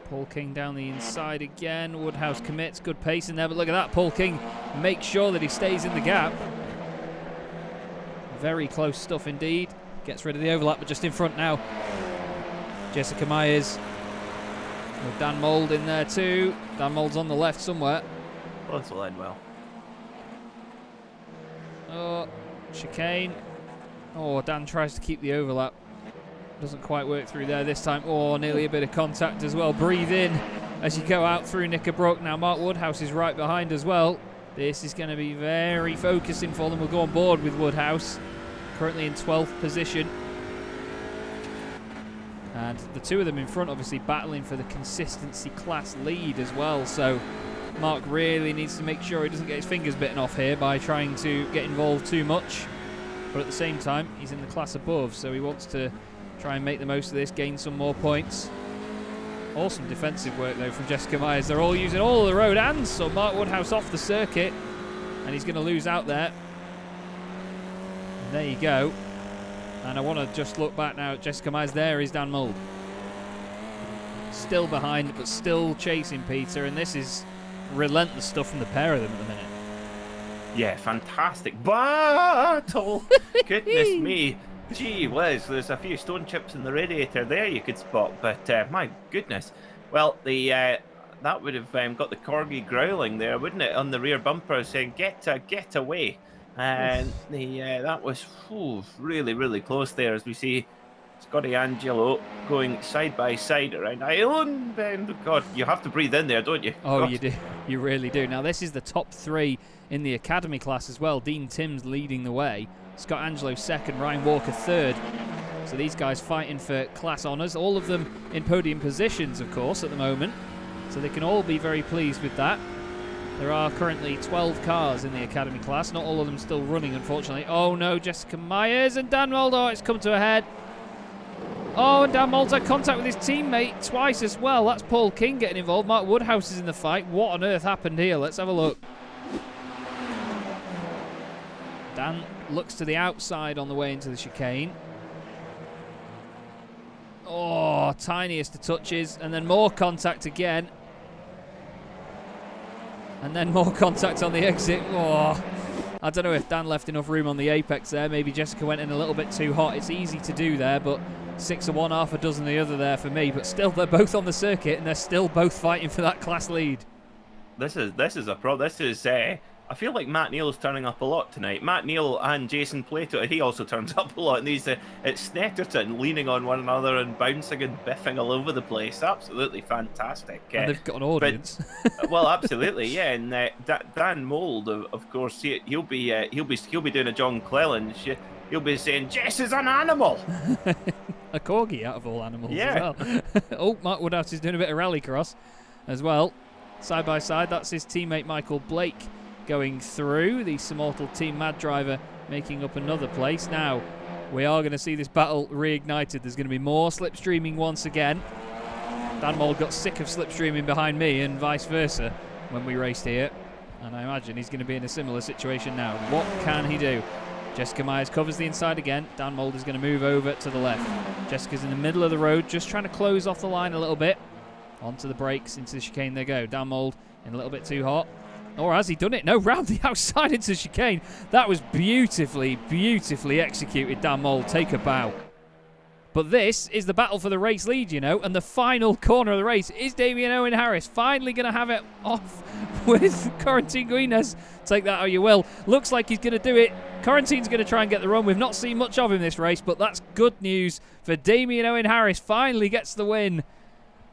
Paul King down the inside again. Woodhouse commits, good pace in there, but look at that. Paul King makes sure that he stays in the gap. Very close stuff indeed. Gets rid of the overlap, but just in front now. Jessica Myers with Dan Mould in there too. Dan Mould's on the left somewhere. Well, this will end well. Oh, chicane. Oh, Dan tries to keep the overlap. Doesn't quite work through there this time. Oh, nearly a bit of contact as well. Breathe in as you go out through Knickerbrook. Now Mark Woodhouse is right behind as well. This is going to be very focusing for them. We'll go on board with Woodhouse. Currently in 12th position. And the two of them in front obviously battling for the consistency class lead as well. So Mark really needs to make sure he doesn't get his fingers bitten off here by trying to get involved too much. But at the same time, he's in the class above, so he wants to try and make the most of this, gain some more points. Awesome defensive work, though, from Jessica Myers. They're all using all of the road hands, so Mark Woodhouse off the circuit, and he's going to lose out there. And there you go. And I want to just look back now at Jessica Myers. There is Dan Mould. Still behind, but still chasing Peter, and this is relentless stuff from the pair of them at the minute. Yeah, fantastic battle. Goodness me. Gee whiz, there's a few stone chips in the radiator there you could spot, but my goodness. Well, that would have got the corgi growling there, wouldn't it, on the rear bumper saying, get away. And that was really, really close there, as we see Scotty Angelo going side by side around Island Bend. God, you have to breathe in there, don't you? Oh, God. you do. You really do. Now, this is the top three in the academy class as well. Dean Timms leading the way. Scott Angelo second, Ryan Walker third. So these guys fighting for class honours. All of them in podium positions, of course, at the moment. So they can all be very pleased with that. There are currently 12 cars in the academy class. Not all of them still running, unfortunately. Oh, no, Jessica Myers and Dan Mould. Oh, it's come to a head. Oh, and Dan Mould's had contact with his teammate twice as well. That's Paul King getting involved. Mark Woodhouse is in the fight. What on earth happened here? Let's have a look. Dan looks to the outside on the way into the chicane. Oh, tiniest of touches. And then more contact again. And then more contact on the exit. Oh, I don't know if Dan left enough room on the apex there. Maybe Jessica went in a little bit too hot. It's easy to do there, but 6 of one, half a dozen the other there for me. But still, they're both on the circuit, and they're still both fighting for that class lead. This is a problem. This is I feel like Matt Neal's turning up a lot tonight. Matt Neal and Jason Plato, he also turns up a lot. And these, it's Snetterton leaning on one another and bouncing and biffing all over the place. Absolutely fantastic. And they've got an audience. But, well, absolutely, yeah. And Dan Mould, of course, he'll be doing a John Cleland. He'll be saying, "Jess is an animal." A corgi out of all animals, yeah. As well. Oh, Mark Woodhouse is doing a bit of rallycross as well. Side by side, that's his teammate Michael Blake going through. The Simortal Team Mad Driver making up another place. Now, we are going to see this battle reignited. There's going to be more slipstreaming once again. Dan Mould got sick of slipstreaming behind me and vice versa when we raced here. And I imagine he's going to be in a similar situation now. What can he do? Jessica Myers covers the inside again. Dan Mould is going to move over to the left. Jessica's in the middle of the road, just trying to close off the line a little bit. Onto the brakes, into the chicane they go. Dan Mould in a little bit too hot. Or has he done it? No, round the outside into the chicane. That was beautifully, beautifully executed, Dan Mould. Take a bow. But this is the battle for the race lead, you know, and the final corner of the race is Damien Owen Harris finally going to have it off with Corentin Guines. Take that how you will. Looks like he's going to do it. Corentin's going to try and get the run. We've not seen much of him this race, but that's good news for Damien Owen Harris. Finally gets the win.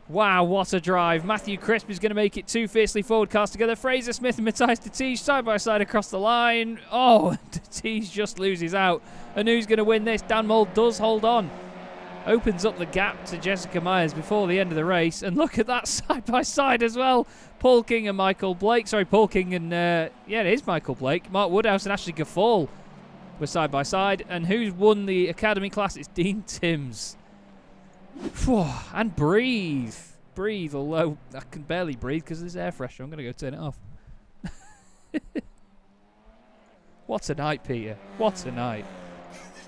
Wow, what a drive. Matthew Crisp is going to make it two fiercely forward cars together. Fraser Smith and Matthias Tatij side by side across the line. Oh, Tatij just loses out. And who's going to win this? Dan Mould does hold on. Opens up the gap to Jessica Myers before the end of the race. And look at that side by side as well. Paul King and Michael Blake. Sorry, Paul King and, yeah, it is Michael Blake. Mark Woodhouse and Ashley Gaffall were side by side. And who's won the Academy class? It's Dean Timms. And breathe, although I can barely breathe because there's air freshener. I'm going to go turn it off. What a night, Peter. What a night.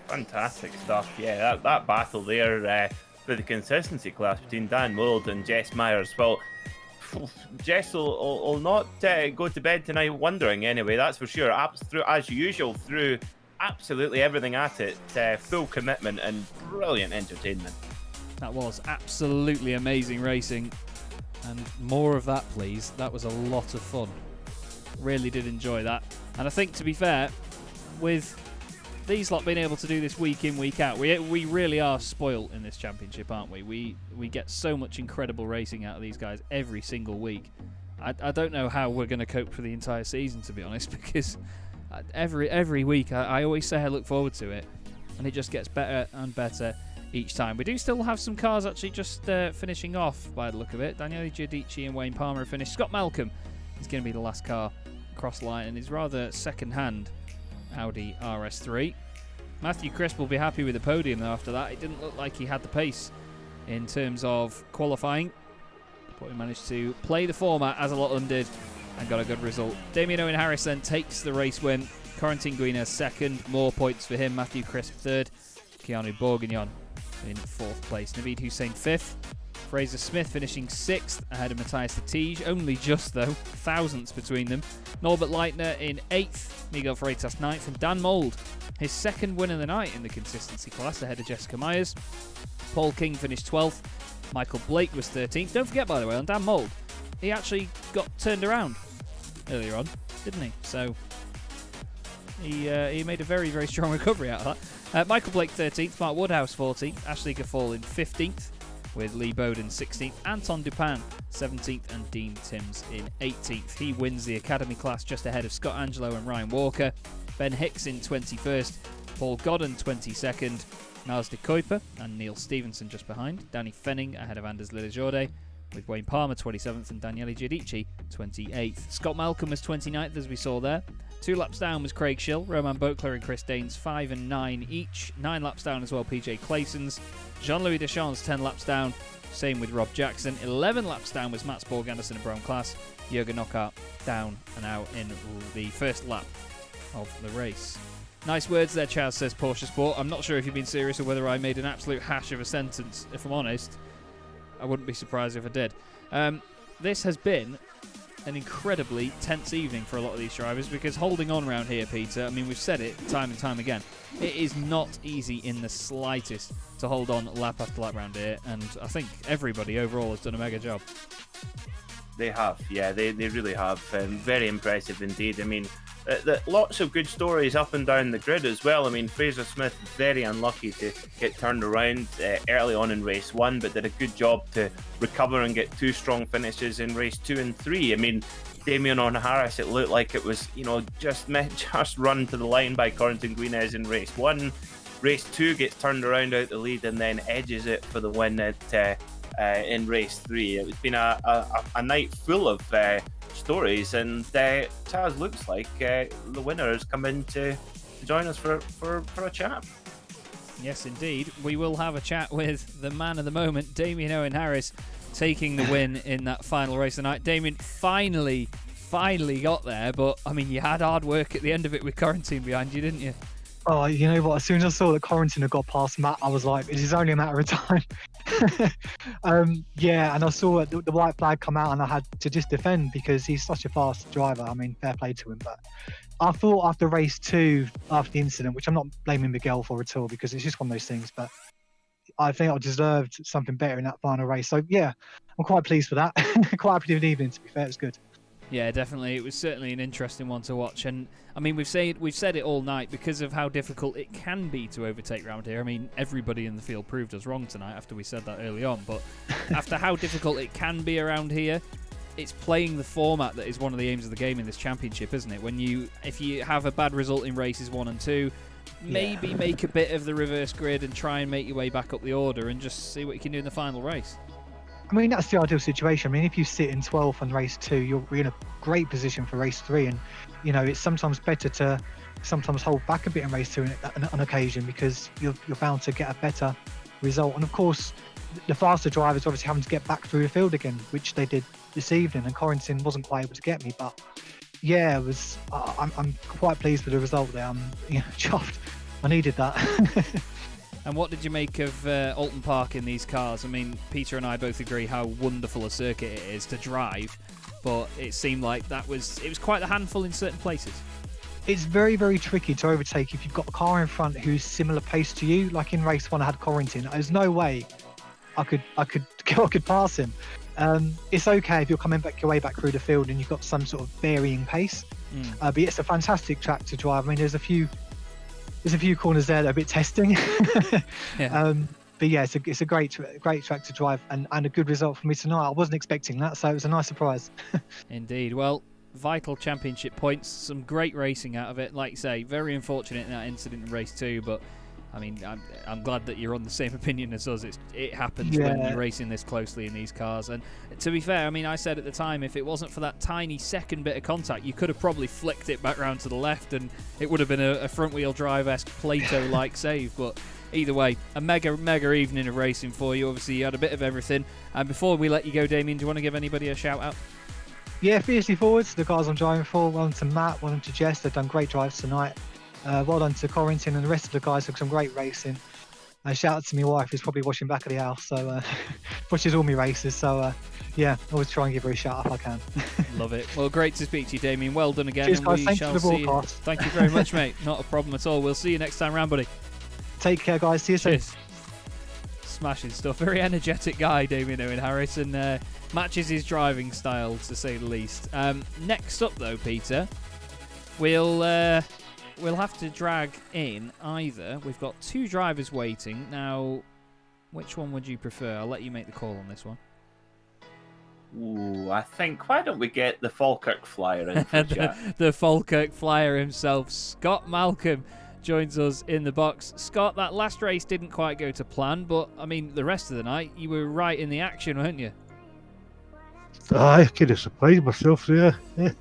Fantastic stuff. Yeah, that battle there for the consistency class between Dan Mould and Jess Myers. Well, Jess will not go to bed tonight wondering anyway, that's for sure. As usual, through absolutely everything at it. Full commitment and brilliant entertainment. That was absolutely amazing racing. And more of that, please. That was a lot of fun. Really did enjoy that. And I think, to be fair, with these lot being able to do this week in, week out, we really are spoilt in this championship, aren't we? We get so much incredible racing out of these guys every single week. I don't know how we're going to cope for the entire season, to be honest, because every week I always say I look forward to it, and it just gets better and better. each time. We do still have some cars actually just finishing off by the look of it. Daniele Giudici and Wayne Palmer have finished. Scott Malcolm is going to be the last car across the line in his rather second-hand Audi RS3. Matthew Crisp will be happy with the podium though after that. It didn't look like he had the pace in terms of qualifying, but he managed to play the format as a lot of them did and got a good result. Damien Owen Harris then takes the race win. Corentin Guinez second, more points for him. Matthew Crisp third. Keanu Bourguignon in fourth place. Naveed Hussein fifth. Fraser Smith finishing sixth ahead of Matthias Lattige. Only just though, thousandths between them. Norbert Leitner in eighth. Miguel Freitas ninth. And Dan Mould, his second win of the night in the consistency class ahead of Jessica Myers. Paul King finished 12th. Michael Blake was 13th. Don't forget, by the way, on Dan Mould, he actually got turned around earlier on, didn't he? So he made a very, very strong recovery out of that. Michael Blake 13th, Mark Woodhouse 14th, Ashley Gaffall in 15th, with Lee Bowden 16th, Anton Dupin 17th, and Dean Timms in 18th. He wins the Academy class just ahead of Scott Angelo and Ryan Walker. Ben Hicks in 21st, Paul Godden 22nd, Niles de Kuiper and Neil Stevenson just behind. Danny Fenning ahead of Anders Lillejorde, with Wayne Palmer 27th and Daniele Giudici 28th. Scott Malcolm was 29th, as we saw there. 2 laps down was Craig Schill, Roman Beauclerc and Chris Daines 5 and 9 each. 9 laps down as well, PJ Claysons. Jean-Louis Deschamps 10 laps down, same with Rob Jackson. 11 laps down was Mats Borg Anderson and Brown Class. Jürgen Knockaert down and out in the first lap of the race. Nice words there, Chaz, says Porsche Sport. I'm not sure if you've been serious or whether I made an absolute hash of a sentence. If I'm honest, I wouldn't be surprised if I did. This has been an incredibly tense evening for a lot of these drivers, because holding on around here, Peter, I mean, we've said it time and time again, it is not easy in the slightest to hold on lap after lap around here, and I think everybody overall has done a mega job. They have, yeah, they really have. Very impressive indeed. I mean, lots of good stories up and down the grid as well. I mean, Fraser Smith very unlucky to get turned around early on in race 1, but did a good job to recover and get 2 strong finishes in race 2 and 3. I mean, Damien Owen Harris, it looked like it was, just run to the line by Corentin Guinez in race 1. Race 2 gets turned around out the lead and then edges it for the win in race 3. It's been a night full of stories, and Chaz looks like the winner has come in to join us for a chat. Yes, indeed. We will have a chat with the man of the moment, Damien Owen Harris, taking the win in that final race tonight. Damien finally got there, but I mean, you had hard work at the end of it with Corentin behind you, didn't you? Oh, you know what? As soon as I saw that Corentin had got past Matt, I was like, it is only a matter of time. Yeah, and I saw the white flag come out, and I had to just defend because he's such a fast driver. I mean, fair play to him. But I thought after race 2, after the incident, which I'm not blaming Miguel for at all, because it's just one of those things, but I think I deserved something better in that final race. So yeah, I'm quite pleased with that. Quite happy with the evening, to be fair. It was good. Yeah, definitely. It was certainly an interesting one to watch. And I mean, we've said it all night because of how difficult it can be to overtake round here. I mean, everybody in the field proved us wrong tonight after we said that early on. But after how difficult it can be around here, it's playing the format that is one of the aims of the game in this championship, isn't it? If you have a bad result in races 1 and 2, maybe make a bit of the reverse grid and try and make your way back up the order and just see what you can do in the final race. I mean, that's the ideal situation. I mean, if you sit in 12th on race 2, you're in a great position for race 3. And, it's sometimes better to hold back a bit in race 2 on occasion, because you're bound to get a better result. And, of course, the faster drivers obviously having to get back through the field again, which they did this evening. And Corentin wasn't quite able to get me. But, yeah, it was. I'm quite pleased with the result there. I'm chuffed. I needed that. And what did you make of Oulton Park in these cars? I mean, Peter and I both agree how wonderful a circuit it is to drive, but it seemed like it was quite a handful in certain places. It's very, very tricky to overtake if you've got a car in front who's similar pace to you. Like in race 1, I had Corentin. There's no way I could pass him. It's okay if you're coming back your way back through the field and you've got some sort of varying pace. But it's a fantastic track to drive. I mean, there's a few corners there that are a bit testing. Yeah. But yeah, it's a great track to drive, and a good result for me tonight. I wasn't expecting that, so it was a nice surprise. Indeed. Well, vital championship points, some great racing out of it. Like you say, very unfortunate in that incident in race 2, but I mean, I'm glad that you're on the same opinion as us. It happens when you're racing this closely in these cars. And to be fair, I mean, I said at the time, if it wasn't for that tiny second bit of contact, you could have probably flicked it back round to the left, and it would have been a front-wheel drive-esque Plato-like save. But either way, a mega evening of racing for you. Obviously, you had a bit of everything. And before we let you go, Damien, do you want to give anybody a shout-out? Yeah, fiercely forwards, the guys I'm driving for. Well done to Matt, well done to Jess. They've done great drives tonight. Well done to Corrington and the rest of the guys for some great racing. Shout out to my wife, who's probably watching back of the house, so watches all my races. So yeah, always try and give her a shout if I can. Love it. Well, great to speak to you, Damien. Well done again. Cheers, and guys. we Thanks shall for the see broadcast. Thank you very much, mate. Not a problem at all. We'll see you next time round, buddy. Take care, guys. See you soon. Cheers. Smashing stuff. Very energetic guy, Damien Owen Harris, and matches his driving style, to say the least. Next up, though, Peter, we'll have to drag in either. We've got two drivers waiting. Now, which one would you prefer? I'll let you make the call on this one. Ooh, I think, why don't we get the Falkirk Flyer in for chat? The Falkirk Flyer himself, Scott Malcolm, joins us in the box. Scott, that last race didn't quite go to plan, but, I mean, the rest of the night, you were right in the action, weren't you? I kind of surprised myself there. Yeah.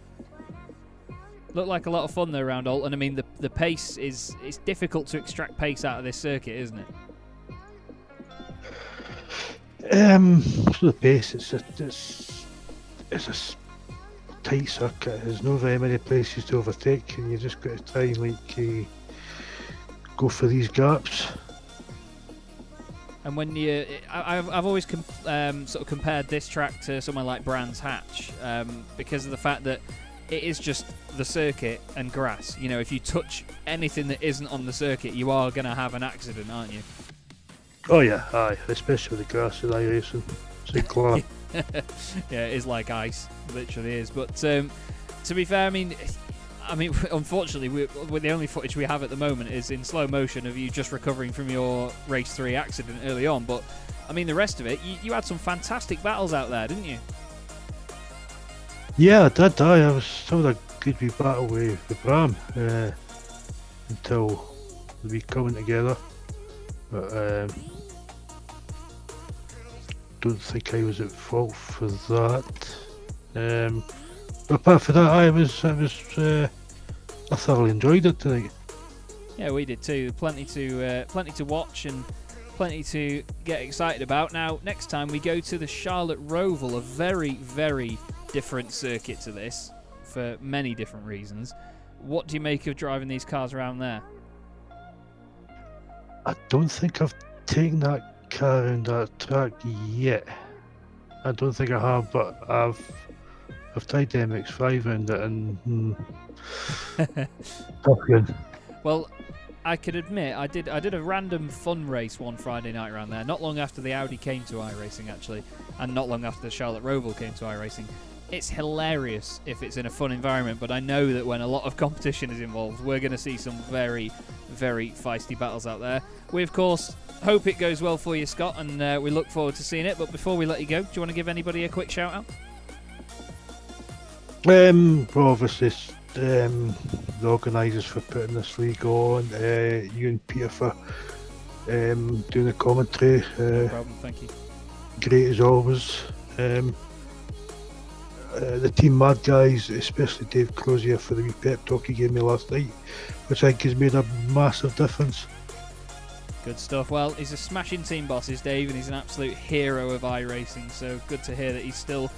Looked like a lot of fun though around Oulton. I mean, the pace it's difficult to extract pace out of this circuit, isn't it? The pace, it's a tight circuit. There's not very many places to overtake, and you just got to try and go for these gaps. And when I've always sort of compared this track to somewhere like Brands Hatch because of the fact that it is just the circuit and grass. You know, if you touch anything that isn't on the circuit, you are going to have an accident, aren't you? Oh yeah, aye, especially with the grass in iRacing. It's clear. Yeah, it is like ice, it literally is. But to be fair, I mean, unfortunately, with the only footage we have at the moment is in slow motion of you just recovering from your race 3 accident early on. But I mean, the rest of it, you had some fantastic battles out there, didn't you? Yeah, I did. I was still a good wee battle with Bram until we coming together. But don't think I was at fault for that. But apart from that, I thoroughly enjoyed it tonight. Yeah, we did too. Plenty to watch and plenty to get excited about. Now, next time we go to the Charlotte Roval, a very, very different circuit to this for many different reasons. What do you make of driving these cars around there? I don't think I've taken that car around that track yet. I don't think I have, but I've tried the MX-5 around it and tough gun. Well, I can admit I did a random fun race one Friday night around there, not long after the Audi came to iRacing actually, and not long after the Charlotte Roval came to iRacing. It's hilarious if it's in a fun environment, but I know that when a lot of competition is involved, we're going to see some very, very feisty battles out there. We, of course, hope it goes well for you, Scott, and we look forward to seeing it. But before we let you go, do you want to give anybody a quick shout-out? Well, obviously, the organisers for putting this league on, you and Peter for doing the commentary. No problem, thank you. Great as always. The Team Mad guys, especially Dave Crozier for the wee pep talk he gave me last night, which I think has made a massive difference. Good stuff. Well, he's a smashing team boss, is Dave, and he's an absolute hero of iRacing, so good to hear that he's still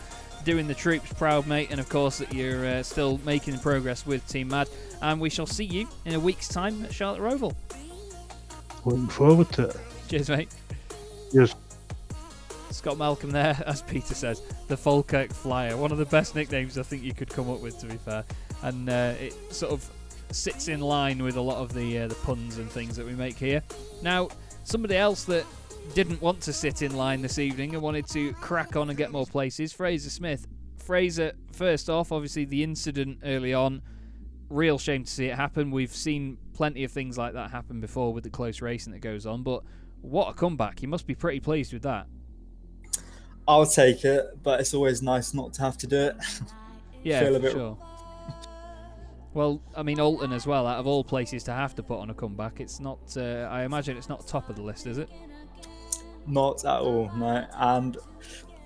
doing the troops proud, mate, and of course that you're still making progress with Team Mad, and we shall see you in a week's time at Charlotte Roval. Looking forward to it. Cheers, mate. Cheers. Scott Malcolm there, as Peter says, the Falkirk Flyer, one of the best nicknames I think you could come up with, to be fair, and it sort of sits in line with a lot of the puns and things that we make here. Now, somebody else that didn't want to sit in line this evening and wanted to crack on and get more places, Fraser Smith. Fraser, first off, obviously the incident early on, real shame to see it happen. We've seen plenty of things like that happen before with the close racing that goes on, but what a comeback. You must be pretty pleased with that. I'll take it, but it's always nice not to have to do it. Yeah, Feel a for bit... sure. Well, I mean, Oulton as well, out of all places to have to put on a comeback, it's not, I imagine it's not top of the list, is it? Not at all, no. And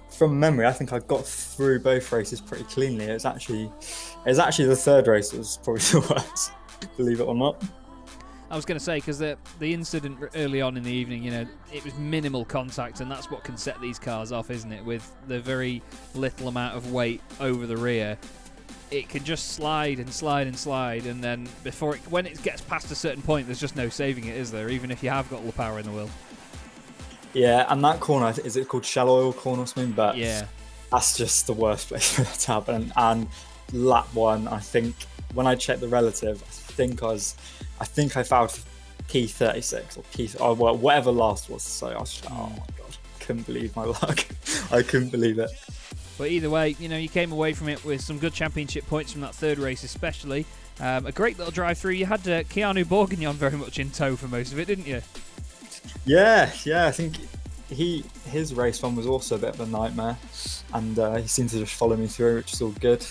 from memory, I think I got through both races pretty cleanly. It was actually the third race that was probably the worst, believe it or not. I was going to say, because the incident early on in the evening, you know, it was minimal contact, and that's what can set these cars off, isn't it? With the very little amount of weight over the rear, it can just slide and slide and slide, and then when it gets past a certain point, there's just no saving it, is there? Even if you have got all the power in the wheel. Yeah, and that corner, is it called Shell Oil Corner or something? But yeah, that's just the worst place for that to happen. And lap one, I think, when I checked the relative, I think I fouled P36 or well, whatever last was. So I was like, oh my god, couldn't believe my luck. I couldn't believe it. But either way, you know, you came away from it with some good championship points from that third race, especially. A great little drive through. You had Keanu Bourguignon very much in tow for most of it, didn't you? Yeah. I think his race one was also a bit of a nightmare, and he seemed to just follow me through, which is all good.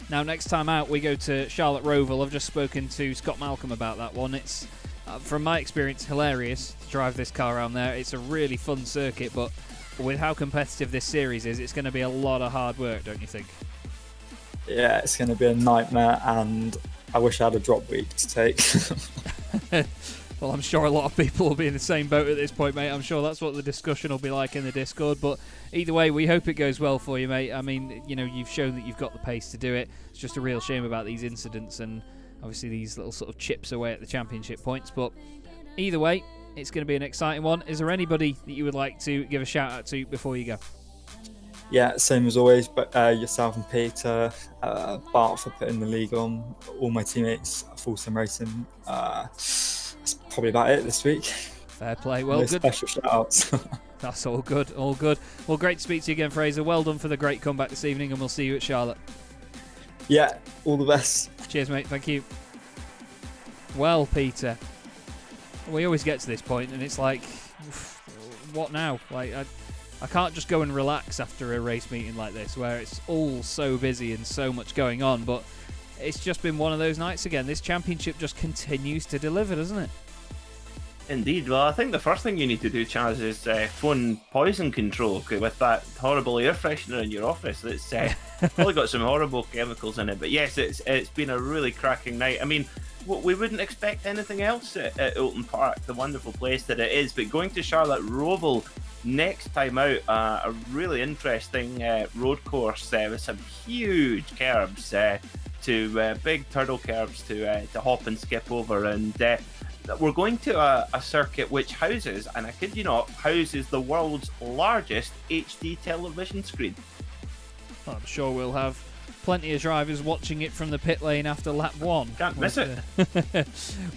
Now, next time out, we go to Charlotte Roval. I've just spoken to Scott Malcolm about that one. It's, from my experience, hilarious to drive this car around there. It's a really fun circuit, but with how competitive this series is, it's going to be a lot of hard work, don't you think? Yeah, it's going to be a nightmare, and I wish I had a drop week to take. Well, I'm sure a lot of people will be in the same boat at this point, mate. I'm sure that's what the discussion will be like in the Discord. But either way, we hope it goes well for you, mate. I mean, you know, you've shown that you've got the pace to do it. It's just a real shame about these incidents and obviously these little sort of chips away at the championship points. But either way, it's going to be an exciting one. Is there anybody that you would like to give a shout out to before you go? Yeah, same as always, but yourself and Peter, Bart for putting the league on, all my teammates, Full Sim Racing. That's probably about it this week. Fair play. Well, no good. Special shout-outs. That's all good, all good. Well, great to speak to you again, Fraser. Well done for the great comeback this evening, and we'll see you at Charlotte. Yeah, all the best. Cheers, mate. Thank you. Well, Peter, we always get to this point, and it's like, what now? Like, I can't just go and relax after a race meeting like this, where it's all so busy and so much going on, but it's just been one of those nights again. This championship just continues to deliver, doesn't it? Indeed. Well, I think the first thing you need to do, Chaz, is phone poison control with that horrible air freshener in your office. That's probably got some horrible chemicals in it. But yes, it's been a really cracking night. I mean, we wouldn't expect anything else at Oulton Park, the wonderful place that it is. But going to Charlotte Roval next time out, a really interesting road course with some huge curbs, big turtle curbs to hop and skip over, and we're going to a circuit which houses, and I kid you not, houses the world's largest HD television screen. I'm sure we'll have plenty of drivers watching it from the pit lane after lap one. Can't miss it.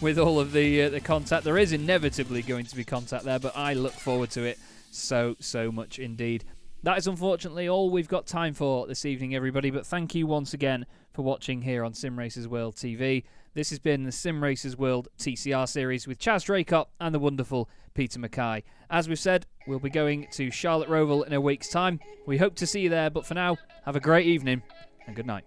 With all of the contact. There is inevitably going to be contact there, but I look forward to it so much indeed. That is unfortunately all we've got time for this evening, everybody, but thank you once again for watching here on Simracersworld TV. This has been the Simracersworld TCR Series with Chaz Draycott and the wonderful Peter MacKay. As we've said, we'll be going to Charlotte Roval in a week's time. We hope to see you there, but for now, have a great evening and good night.